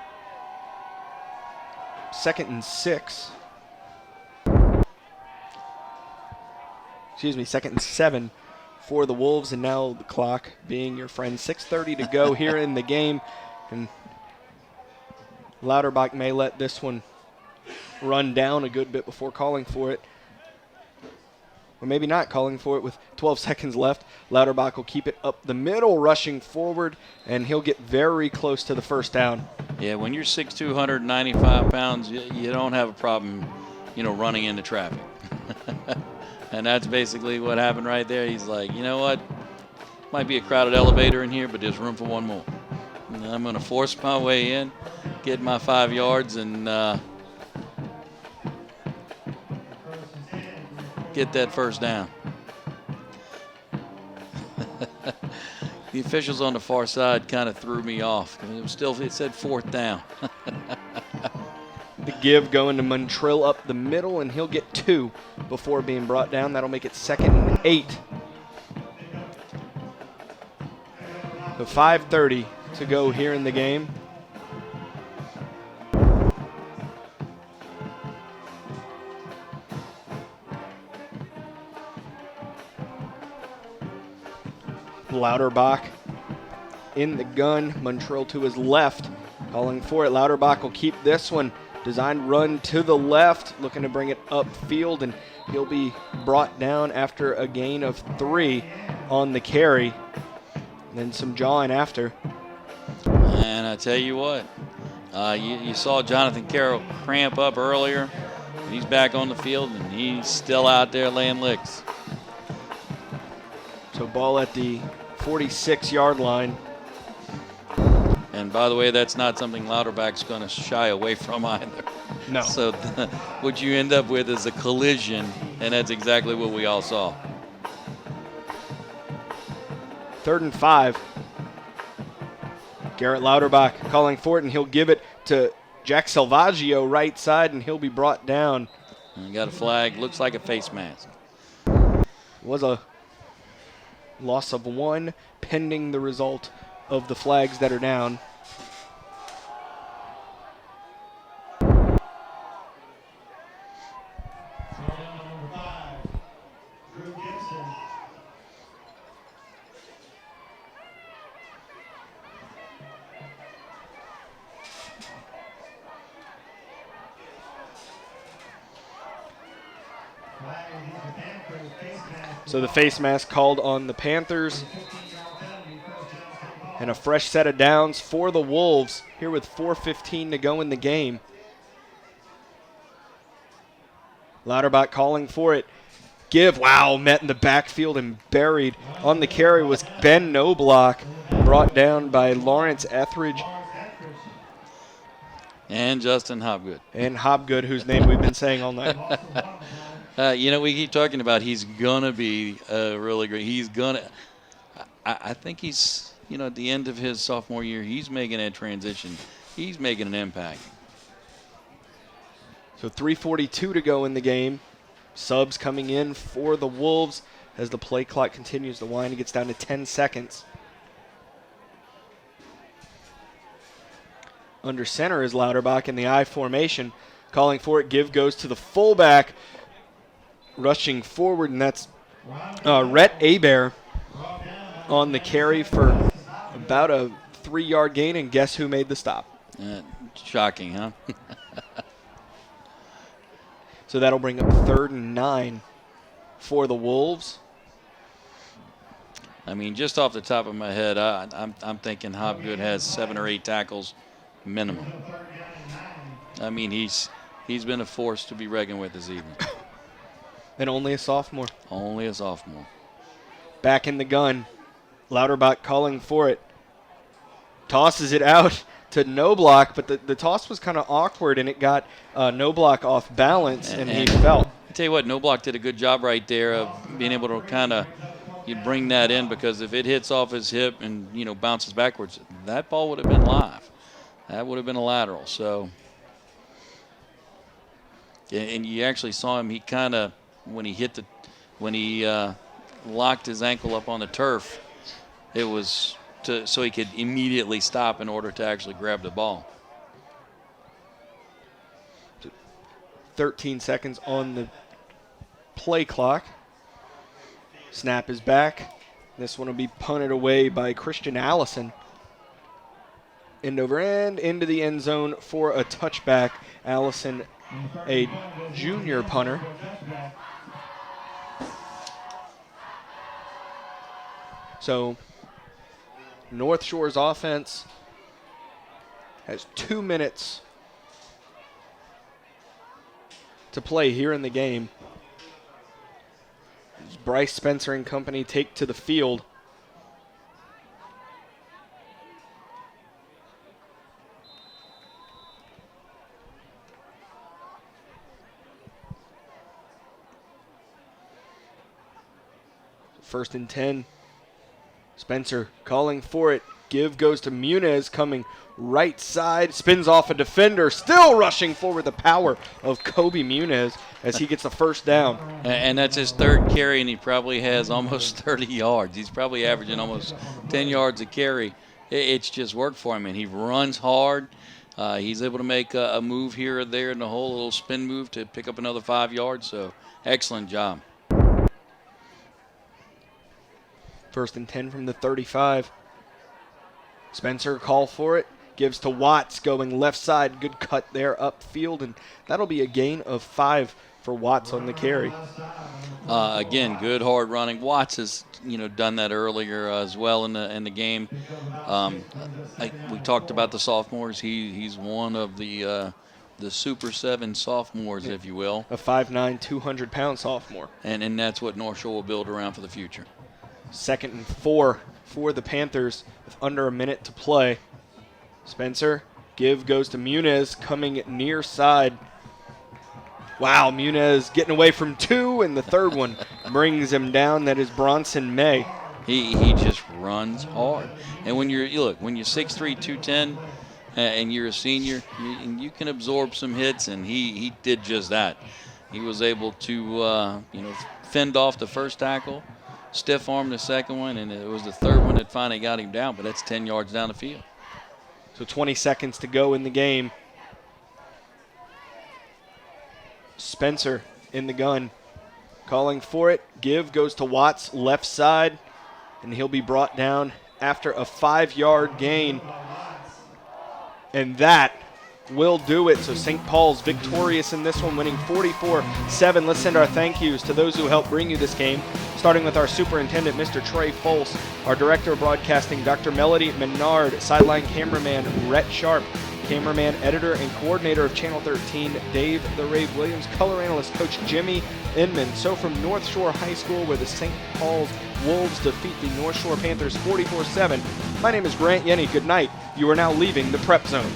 2nd and 6. Excuse me, 2nd and 7 for the Wolves, and now the clock being your friend. 6:30 to go here in the game, and Lauterbach may let this one run down a good bit before calling for it. Or maybe not calling for it with 12 seconds left. Lauterbach will keep it up the middle, rushing forward, and he'll get very close to the 1st down. Yeah, when you're 6'2", 195 pounds, you don't have a problem, running into traffic. And that's basically what happened right there. He's like, you know what? Might be a crowded elevator in here, but there's room for one more. And I'm going to force my way in, get my 5 yards, and get that 1st down. The officials on the far side kind of threw me off. It said 4th down. The give going to Montrill up the middle, and he'll get 2 before being brought down. That'll make it 2nd and 8. So 5:30 to go here in the game. Lauterbach in the gun. Montrill to his left, calling for it. Lauterbach will keep this one. Designed run to the left, looking to bring it upfield, and he'll be brought down after a gain of 3 on the carry. And then some jawing after. And I tell you what, you saw Jonathan Carroll cramp up earlier. He's back on the field, and he's still out there laying licks. So ball at the 46-yard line. And by the way, that's not something Lauterbach's going to shy away from either. No. So what you end up with is a collision, and that's exactly what we all saw. 3rd and 5. Garrett Lauterbach calling for it, and he'll give it to Jack Salvaggio right side, and he'll be brought down. And got a flag. Looks like a face mask. Was a loss of 1 pending the result of the flags that are down. So the face mask called on the Panthers. And a fresh set of downs for the Wolves here with 4:15 to go in the game. Lauterbach calling for it. Give, wow, met in the backfield and buried. On the carry was Ben Knobloch, brought down by Lawrence Etheridge. And Justin Hobgood. And Hobgood, whose name we've been saying all night. We keep talking about he's going to be really great. He's going to – I think he's, at the end of his sophomore year, he's making that transition. He's making an impact. So 3:42 to go in the game. Subs coming in for the Wolves as the play clock continues to wind. It gets down to 10 seconds. Under center is Lauterbach in the I formation. Calling for it. Give goes to the fullback. Rushing forward, and that's Rhett Hebert on the carry for about a 3-yard gain, and guess who made the stop? Shocking, huh? So that'll bring up 3rd and 9 for the Wolves. I mean, just off the top of my head, I'm thinking Hobgood has 7 or 8 tackles minimum. I mean, he's been a force to be reckoned with this evening. And only a sophomore. Only a sophomore. Back in the gun. Lauterbach calling for it. Tosses it out to Knobloch, but the toss was kind of awkward, and it got Knobloch off balance, and he fell. I tell you what, Knobloch did a good job right there of being able to kind of bring that in, because if it hits off his hip and bounces backwards, that ball would have been live. That would have been a lateral. So, and you actually saw him. He kind of when he locked his ankle up on the turf, it was so he could immediately stop in order to actually grab the ball. 13 seconds on the play clock. Snap is back. This one will be punted away by Christian Allison. End over end into the end zone for a touchback. Allison, a junior punter. So North Shore's offense has 2 minutes to play here in the game. As Bryce Spencer and company take to the field. First and 10. Spencer calling for it. Give goes to Muniz, coming right side. Spins off a defender. Still rushing forward, the power of Kobe Muniz as he gets the first down. And that's his 3rd carry, and he probably has almost 30 yards. He's probably averaging almost 10 yards a carry. It's just worked for him, and he runs hard. He's able to make a move here or there in the hole, a little spin move to pick up another 5 yards. So excellent job. First and 10 from the 35. Spencer call for it. Gives to Watts going left side. Good cut there upfield, and that'll be a gain of 5 for Watts on the carry. Again, good hard running. Watts has done that earlier as well in the game. We talked about the sophomores. He's one of the Super 7 sophomores, if you will. A 5'9", 200-pound sophomore. And that's what North Shore will build around for the future. 2nd and 4 for the Panthers with under a minute to play. Spencer, give goes to Muniz, coming near side. Wow, Muniz getting away from 2, and the 3rd one brings him down. That is Bronson May. He just runs hard. And when you're 6'3", 210, and you're a senior, you can absorb some hits, and he did just that. He was able to fend off the first tackle, stiff arm the second one, and it was the third one that finally got him down. But that's 10 yards down the field. So 20 seconds to go in the game. Spencer in the gun, calling for it. Give goes to Watts, left side, and he'll be brought down after a 5-yard gain. And that will do it. So St. Paul's victorious in this one, winning 44-7. Let's send our thank yous to those who helped bring you this game, starting with our superintendent, Mr. Trey Folse, our director of broadcasting, Dr. Melody Menard, sideline cameraman, Rhett Sharp, cameraman, editor, and coordinator of Channel 13, Dave the Rave Williams, color analyst, Coach Jimmy Inman. So from North Shore High School, where the St. Paul's Wolves defeat the North Shore Panthers 44-7, my name is Grant Yenny. Good night. You are now leaving the Prep Zone.